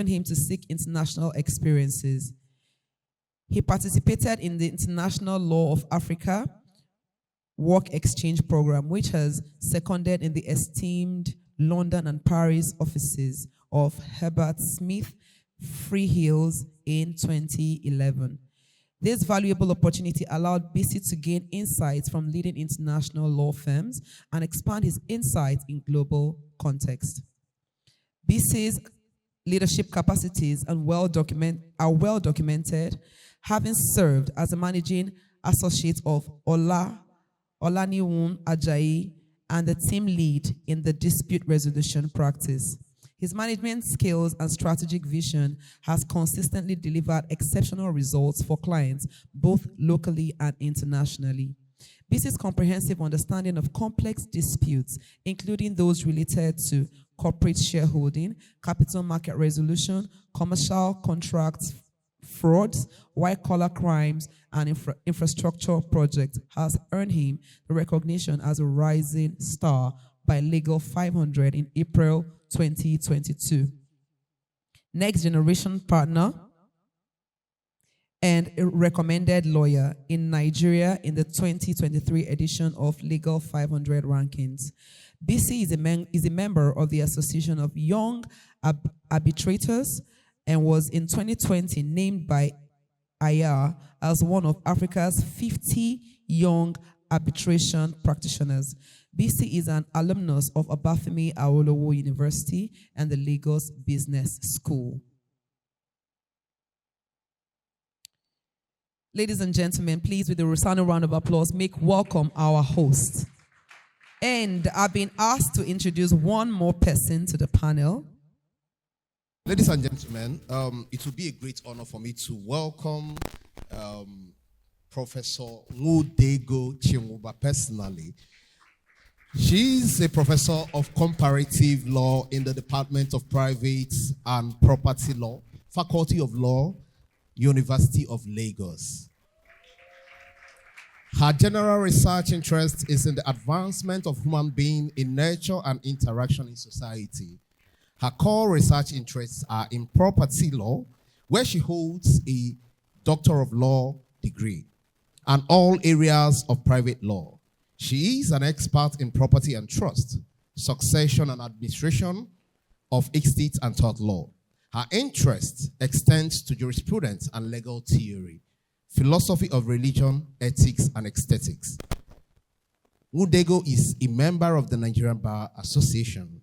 him to seek international experiences. He participated in the International Law of Africa Work Exchange Program, which has seconded in the esteemed London and Paris offices of Herbert Smith Freehills in 2011. This valuable opportunity allowed BC to gain insights from leading international law firms and expand his insights in global context. BC's leadership capacities are well documented, having served as a managing associate of Olaniwun Ajayi and the team lead in the dispute resolution practice. His management skills and strategic vision has consistently delivered exceptional results for clients, both locally and internationally. BC's comprehensive understanding of complex disputes, including those related to corporate shareholding, capital market resolution, commercial contracts, frauds, white-collar crimes, and infrastructure projects has earned him the recognition as a rising star by Legal 500 in April 2022. Next generation partner and a recommended lawyer in Nigeria in the 2023 edition of Legal 500 rankings. BC is a member of the Association of Young Arbitrators and was in 2020 named by IR as one of Africa's 50 young arbitration practitioners. BC is an alumnus of Obafemi Awolowo University and the Lagos Business School. Ladies and gentlemen, please, with a resounding round of applause, make welcome our host. And I've been asked to introduce one more person to the panel. Ladies and gentlemen, it will be a great honor for me to welcome Professor Ngudego Chinwuba personally. She's a professor of comparative law in the Department of Private and Property Law, Faculty of Law, University of Lagos. Her general research interest is in the advancement of human being in nature and interaction in society. Her core research interests are in property law, where she holds a Doctor of Law degree, and all areas of private law. She is an expert in property and trust, succession and administration of estate and tort law. Her interest extends to jurisprudence and legal theory, philosophy of religion, ethics, and aesthetics. Ngudego is a member of the Nigerian Bar Association,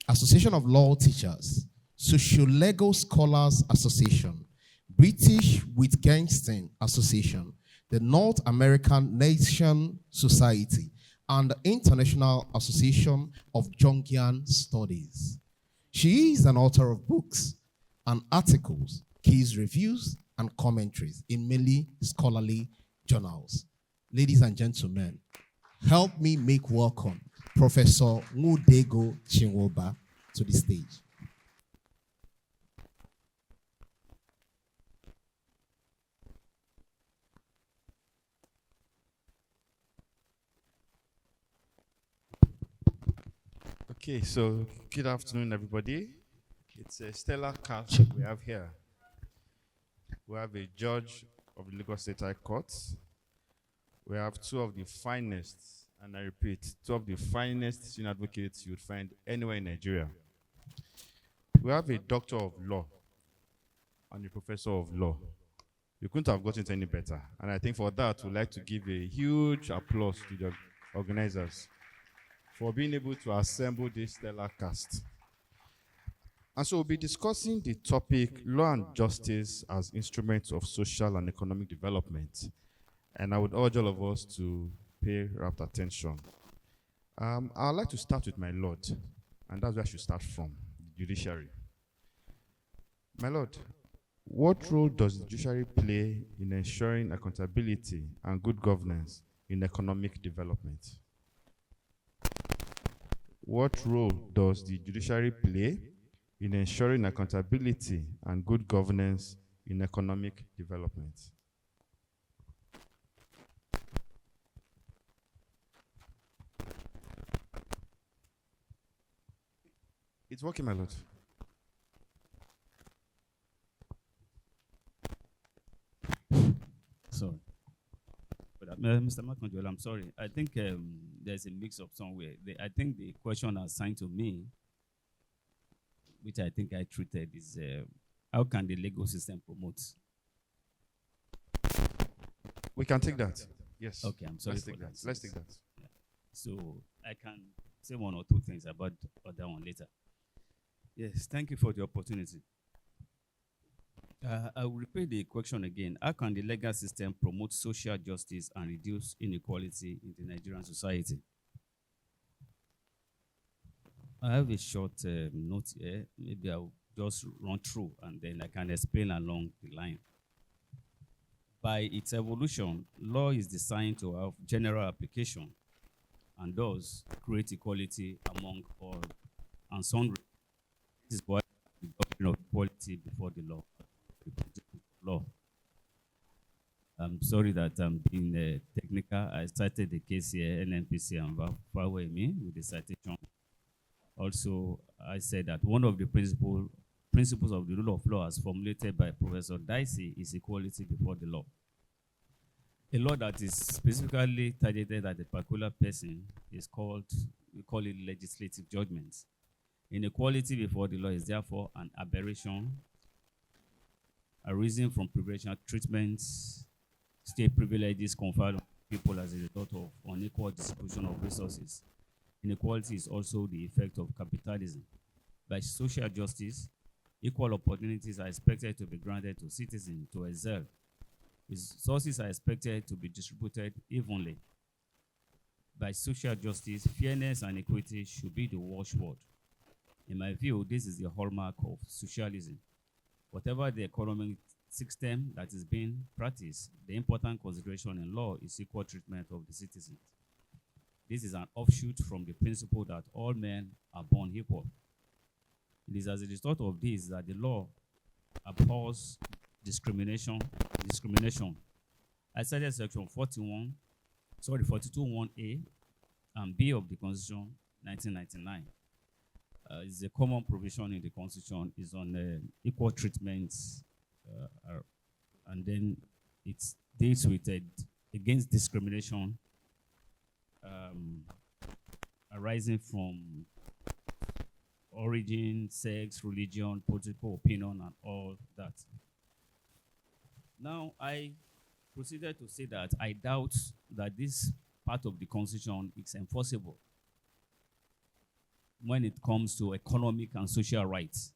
Association of Law Teachers, Socio-Legal Scholars Association, British Wittgenstein Association, the North American Nation Society, and the International Association of Jungian Studies. She is an author of books and articles, case reviews, and commentaries in many scholarly journals. Ladies and gentlemen, help me make welcome Professor Ngudego Chinwuba to the stage. Okay, so good afternoon, everybody. It's a stellar cast we have here. We have a judge of the Lagos State High Court. We have two of the finest, and I repeat, two of the finest senior advocates you would find anywhere in Nigeria. We have a doctor of law and a professor of law. You couldn't have gotten it any better. And I think for that, we'd like to give a huge applause to the organizers for being able to assemble this stellar cast. And so we'll be discussing the topic, law and justice as instruments of social and economic development. And I would urge all of us to pay rapt attention. I'd like to start with my Lord, and that's where I should start from, the judiciary. My Lord, what role does the judiciary play in ensuring accountability and good governance in economic development? What role does the judiciary play in ensuring accountability and good governance in economic development? It's working, my Lord. Sorry. But, Mr. Makonjola, I'm sorry. I think there's a mix-up somewhere. I think the question assigned to me, which I think I treated, is how can the legal system promote? We can take that. Yes. Okay, I'm sorry. Let's take that. Let's take that. Yeah. So I can say one or two things about that one later. Yes, thank you for the opportunity. I will repeat the question again. How can the legal system promote social justice and reduce inequality in the Nigerian society? I have a short note here. Maybe I'll just run through and then I can explain along the line. By its evolution, law is designed to have general application and thus create equality among all and sundry. This is why the doctrine of equality before the law. law. I'm sorry that I'm being technical. I started the case here, NNPC and Fawemi with the citation. Also, I said that one of the principles of the rule of law as formulated by Professor Dicey is equality before the law. A law that is specifically targeted at a particular person is called, we call it legislative judgment. Inequality before the law is therefore an aberration arising from preferential treatments, state privileges conferred on people as a result of unequal distribution of resources. Inequality is also the effect of capitalism. By social justice, equal opportunities are expected to be granted to citizens to excel. Resources are expected to be distributed evenly. By social justice, fairness and equity should be the watchword. In my view, this is the hallmark of socialism. Whatever the economic system that is being practiced, the important consideration in law is equal treatment of the citizens. This is an offshoot from the principle that all men are born equal. It is as a result of this that the law abhors discrimination. I cited section 42(1)(a) and B of the Constitution 1999. It's a common provision in the Constitution, is on equal treatment, and then it deals with against discrimination arising from origin, sex, religion, political opinion, and all that. Now, I proceeded to say that I doubt that this part of the Constitution is enforceable when it comes to economic and social rights.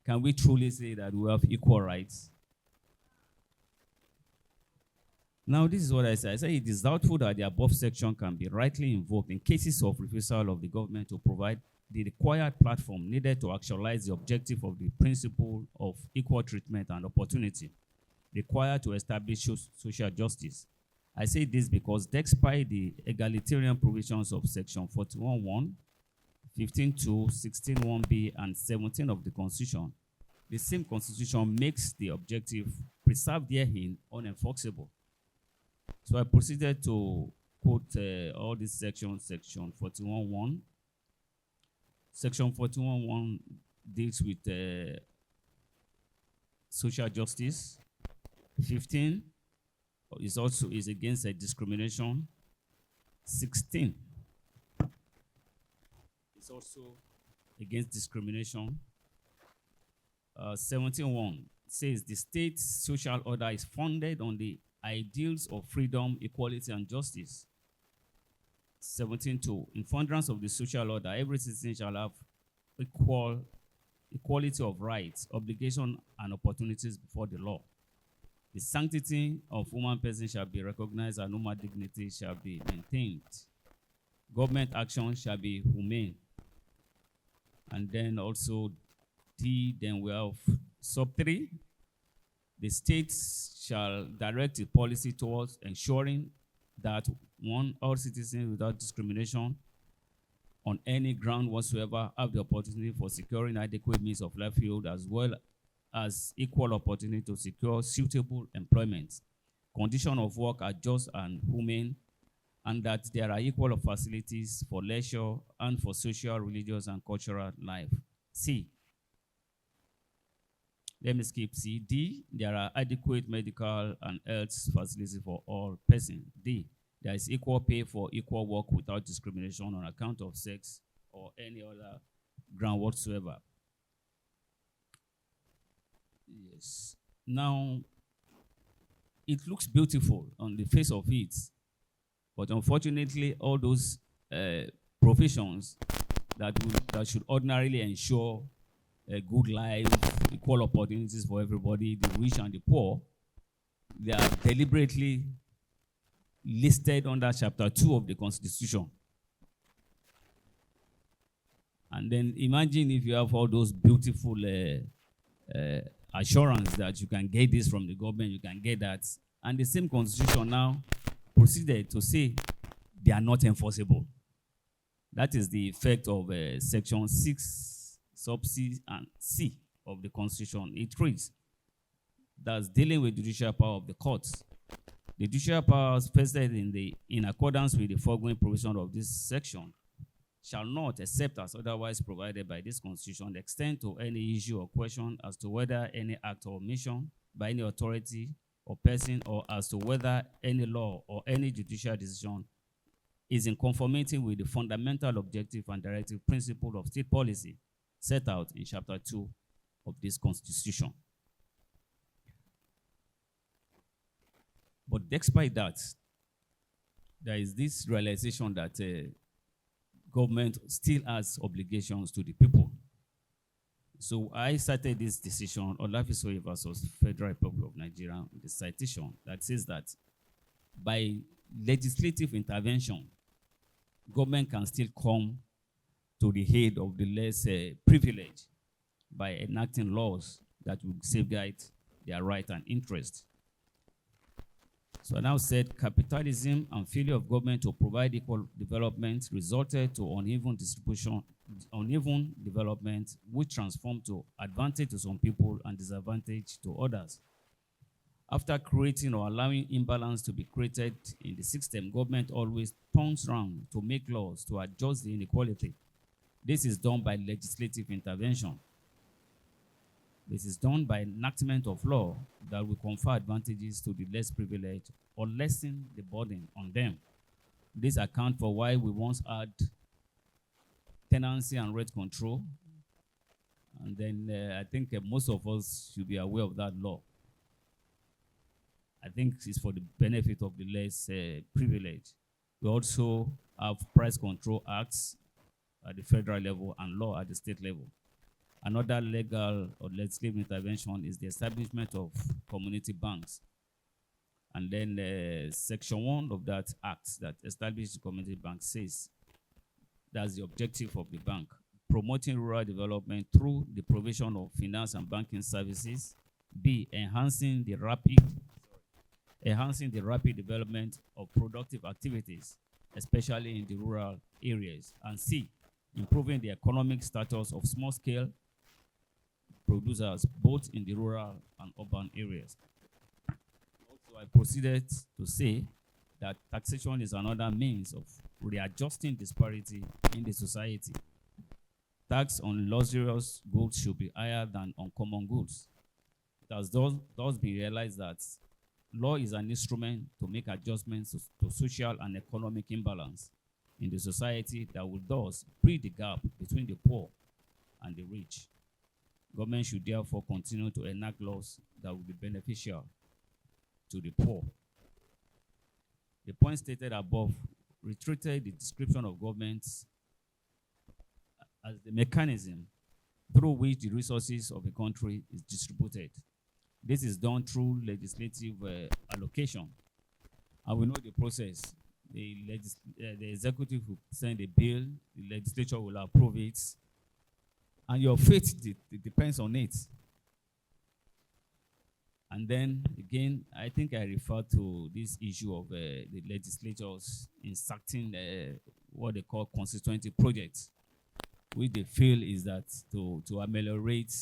Can we truly say that we have equal rights? Now, this is what I say. I say it is doubtful that the above section can be rightly invoked in cases of refusal of the government to provide the required platform needed to actualize the objective of the principle of equal treatment and opportunity required to establish social justice. I say this because despite the egalitarian provisions of section 41(1), 15(2), 16(1)(b), and 17 of the Constitution, the same Constitution makes the objective preserved therein unenforceable. So I proceeded to quote all these sections, section 41(1). Section 41(1) deals with social justice. 15 is also against discrimination. 16 is also against discrimination. 17(1) says the state's social order is founded on the ideals of freedom, equality, and justice. 17(2), in furtherance of the social order, every citizen shall have equality of rights, obligations, and opportunities before the law. The sanctity of human person shall be recognized, and human dignity shall be maintained. Government action shall be humane. And then also D, then we have sub 3. The states shall direct the policy towards ensuring that all citizens without discrimination on any ground whatsoever have the opportunity for securing adequate means of livelihood, as well as equal opportunity to secure suitable employment, conditions of work are just and humane, and that there are equal facilities for leisure and for social, religious, and cultural life. C. Let me skip C. D. There are adequate medical and health facilities for all persons. D. There is equal pay for equal work without discrimination on account of sex or any other ground whatsoever. Yes. Now, it looks beautiful on the face of it, but unfortunately, all those provisions that should ordinarily ensure a good life, equal opportunities for everybody, the rich and the poor, they are deliberately listed under Chapter 2 of the Constitution. And then imagine if you have all those beautiful assurance that you can get this from the government, you can get that. And the same Constitution now proceeded to say they are not enforceable. That is the effect of Section 6, sub C and C of the Constitution. It reads, that's dealing with judicial power of the courts. The judicial powers vested in accordance with the foregoing provision of this section shall not, except as otherwise provided by this Constitution, extend to any issue or question as to whether any act or omission by any authority or person, or as to whether any law or any judicial decision is in conformity with the fundamental objective and directive principle of state policy set out in Chapter 2 of this Constitution. But despite that, there is this realization that government still has obligations to the people. So I cited this decision, Olafisoye versus Federal Republic of Nigeria, the citation that says that by legislative intervention, government can still come to the aid of the less privileged by enacting laws that will safeguard their right and interest. So I now said capitalism and failure of government to provide equal development resulted to uneven development, which transformed to advantage to some people and disadvantage to others. After creating or allowing imbalance to be created in the system, government always turns around to make laws to adjust the inequality. This is done by legislative intervention. This is done by enactment of law that will confer advantages to the less privileged or lessen the burden on them. This accounts for why we once had tenancy and rent control. And then I think most of us should be aware of that law. I think it's for the benefit of the less privileged. We also have price control acts at the federal level and law at the state level. Another legal or legislative intervention is the establishment of community banks. And then Section 1 of that act that establishes the community bank says that's the objective of the bank, promoting rural development through the provision of finance and banking services. B, enhancing the rapid development of productive activities, especially in the rural areas. And C, improving the economic status of small-scale producers, both in the rural and urban areas. Also, I proceeded to say that taxation is another means of readjusting disparity in the society. Tax on luxurious goods should be higher than on common goods. It has thus been realized that law is an instrument to make adjustments to social and economic imbalance in the society that will thus bridge the gap between the poor and the rich. Government should therefore continue to enact laws that will be beneficial to the poor. The point stated above reiterated the description of governments as the mechanism through which the resources of a country is distributed. This is done through legislative allocation. And we know the process. The executive will send a bill, the legislature will approve it, and your fate depends on it. And then again, I think I refer to this issue of the legislators inserting what they call constituency projects, which they feel is that to ameliorate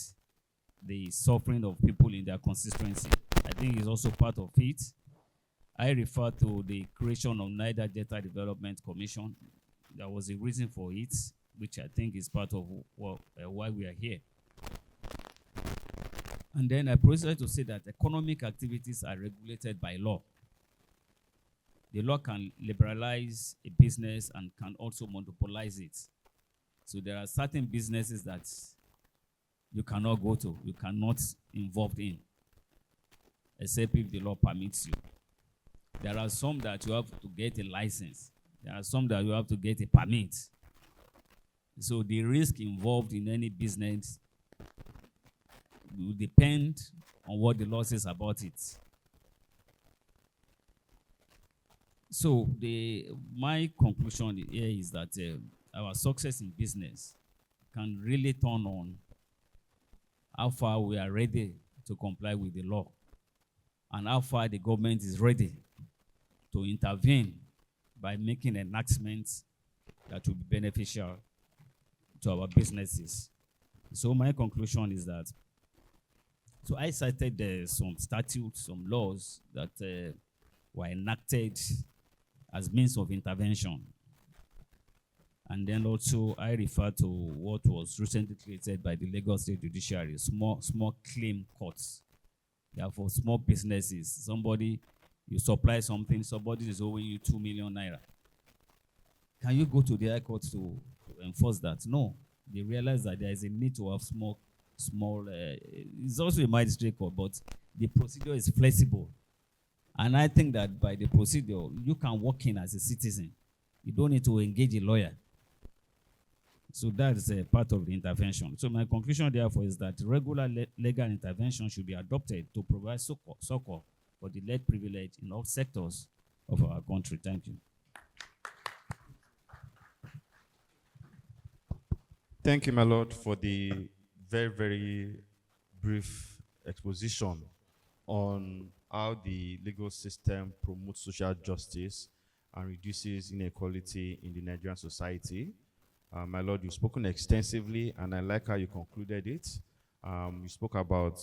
the suffering of people in their constituency. I think it's also part of it. I refer to the creation of Niger Delta Development Commission. There was a reason for it, which I think is part of why we are here. And then I proceeded to say that economic activities are regulated by law. The law can liberalize a business and can also monopolize it. So there are certain businesses that you cannot go to, you cannot involve in, except if the law permits you. There are some that you have to get a license. There are some that you have to get a permit. So the risk involved in any business will depend on what the law says about it. So my conclusion here is that our success in business can really turn on how far we are ready to comply with the law and how far the government is ready to intervene by making enactments that will be beneficial to our businesses. So my conclusion is that So I cited some statutes, some laws that were enacted as means of intervention. And then also I refer to what was recently created by the Lagos State Judiciary, small claim courts. Yeah, for small businesses. Somebody, you supply something, somebody is owing you 2 million naira. Can you go to the high court to enforce that? No. They realize that there is a need to have small, it's also a magistrate court, but the procedure is flexible. And I think that by the procedure, you can walk in as a citizen. You don't need to engage a lawyer. So that is a part of the intervention. So my conclusion, therefore, is that regular legal intervention should be adopted to provide succor for the less privileged in all sectors of our country. Thank you. Thank you, my Lord, for the very, very brief exposition on how the legal system promotes social justice and reduces inequality in the Nigerian society. My Lord, you've spoken extensively, and I like how you concluded it. You spoke about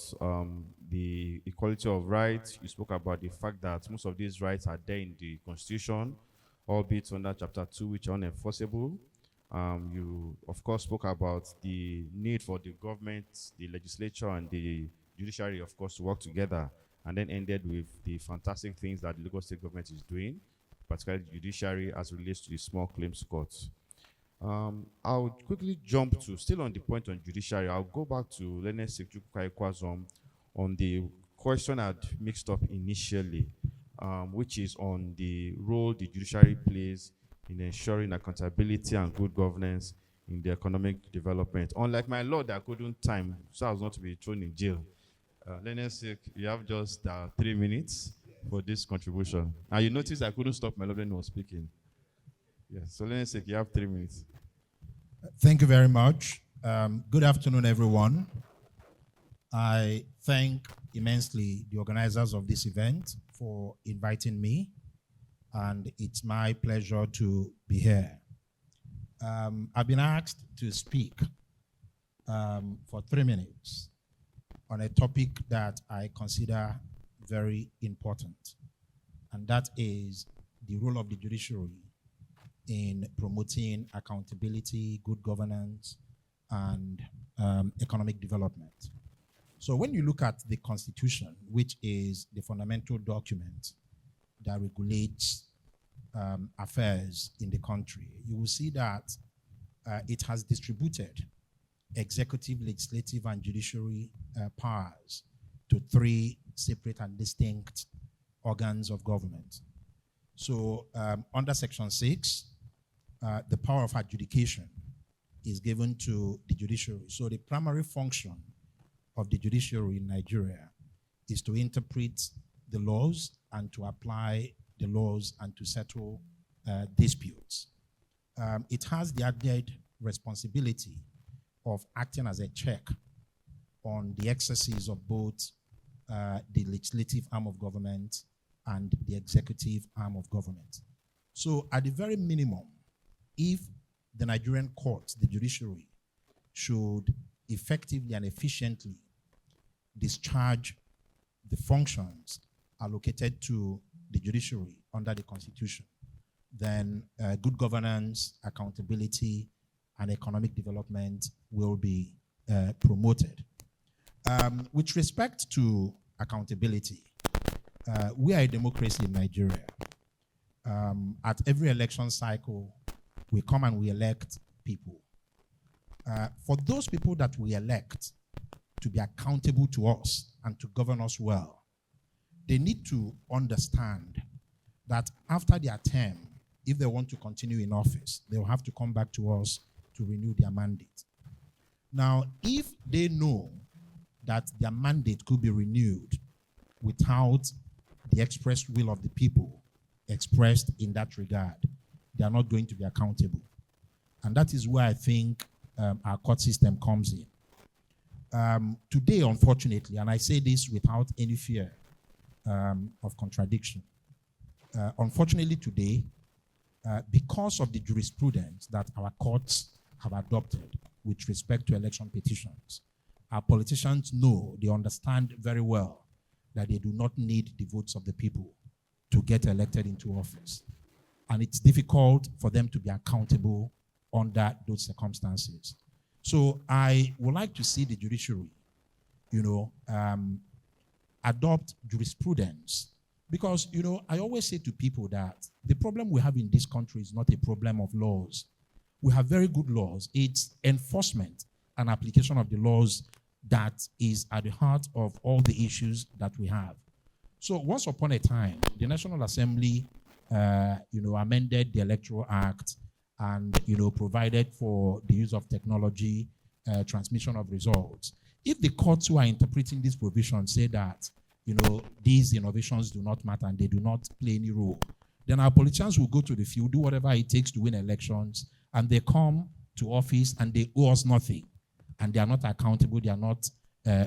the equality of rights. You spoke about the fact that most of these rights are there in the Constitution, albeit under Chapter 2, which are unenforceable. You, of course, spoke about the need for the government, the legislature, and the judiciary, of course, to work together, and then ended with the fantastic things that the Lagos State government is doing, particularly the judiciary as it relates to the small claims courts. I'll quickly jump to, still on the point on judiciary, I'll go back to Lene Sekchukwuka on the question I'd mixed up initially, which is on the role the judiciary plays in ensuring accountability and good governance in the economic development. Unlike my lord, I couldn't time, so I was not to be thrown in jail. Lene Sek, you have just 3 minutes for this contribution. And you notice I couldn't stop my lord when he was speaking. Yes, so Lene Sek, you have 3 minutes. Thank you very much. Good afternoon, everyone. I thank immensely the organizers of this event for inviting me, and it's my pleasure to be here. I've been asked to speak for 3 minutes on a topic that I consider very important, and that is the role of the judiciary in promoting accountability, good governance, and economic development. So when you look at the Constitution, which is the fundamental document that regulates affairs in the country, you will see that it has distributed executive, legislative, and judiciary powers to 3 separate and distinct organs of government. So under Section 6, the power of adjudication is given to the judiciary. So the primary function of the judiciary in Nigeria is to interpret the laws and to apply the laws and to settle disputes. It has the added responsibility of acting as a check on the excesses of both the legislative arm of government and the executive arm of government. So at the very minimum, if the Nigerian courts, the judiciary, should effectively and efficiently discharge the functions allocated to the judiciary under the Constitution, then good governance, accountability, and economic development will be promoted. With respect to accountability, we are a democracy in Nigeria. At every election cycle, we come and we elect people. For those people that we elect to be accountable to us and to govern us well, they need to understand that after their term, if they want to continue in office, they will have to come back to us to renew their mandate. Now, if they know that their mandate could be renewed without the expressed will of the people expressed in that regard, they are not going to be accountable. And that is where I think our court system comes in. Today, unfortunately, and I say this without any fear of contradiction, unfortunately today, because of the jurisprudence that our courts have adopted with respect to election petitions, our politicians know, they understand very well that they do not need the votes of the people to get elected into office. And it's difficult for them to be accountable under those circumstances. So I would like to see the judiciary, adopt jurisprudence. Because, I always say to people that the problem we have in this country is not a problem of laws. We have very good laws. It's enforcement and application of the laws that is at the heart of all the issues that we have. So once upon a time, the National Assembly, amended the Electoral Act and, provided for the use of technology, transmission of results. If the courts who are interpreting this provision say that, these innovations do not matter and they do not play any role, then our politicians will go to the field, do whatever it takes to win elections, and they come to office and they owe us nothing. And they are not accountable, they are not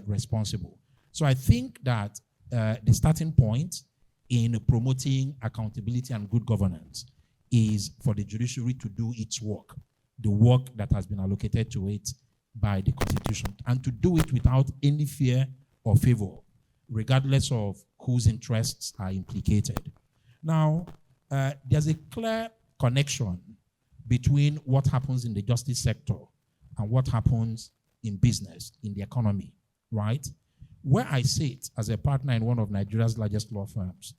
responsible. So I think that the starting point in promoting accountability and good governance is for the judiciary to do its work, the work that has been allocated to it by the Constitution, and to do it without any fear or favor, regardless of whose interests are implicated. Now, there's a clear connection between what happens in the justice sector and what happens in business, in the economy, right? Where I sit as a partner in one of Nigeria's largest law firms,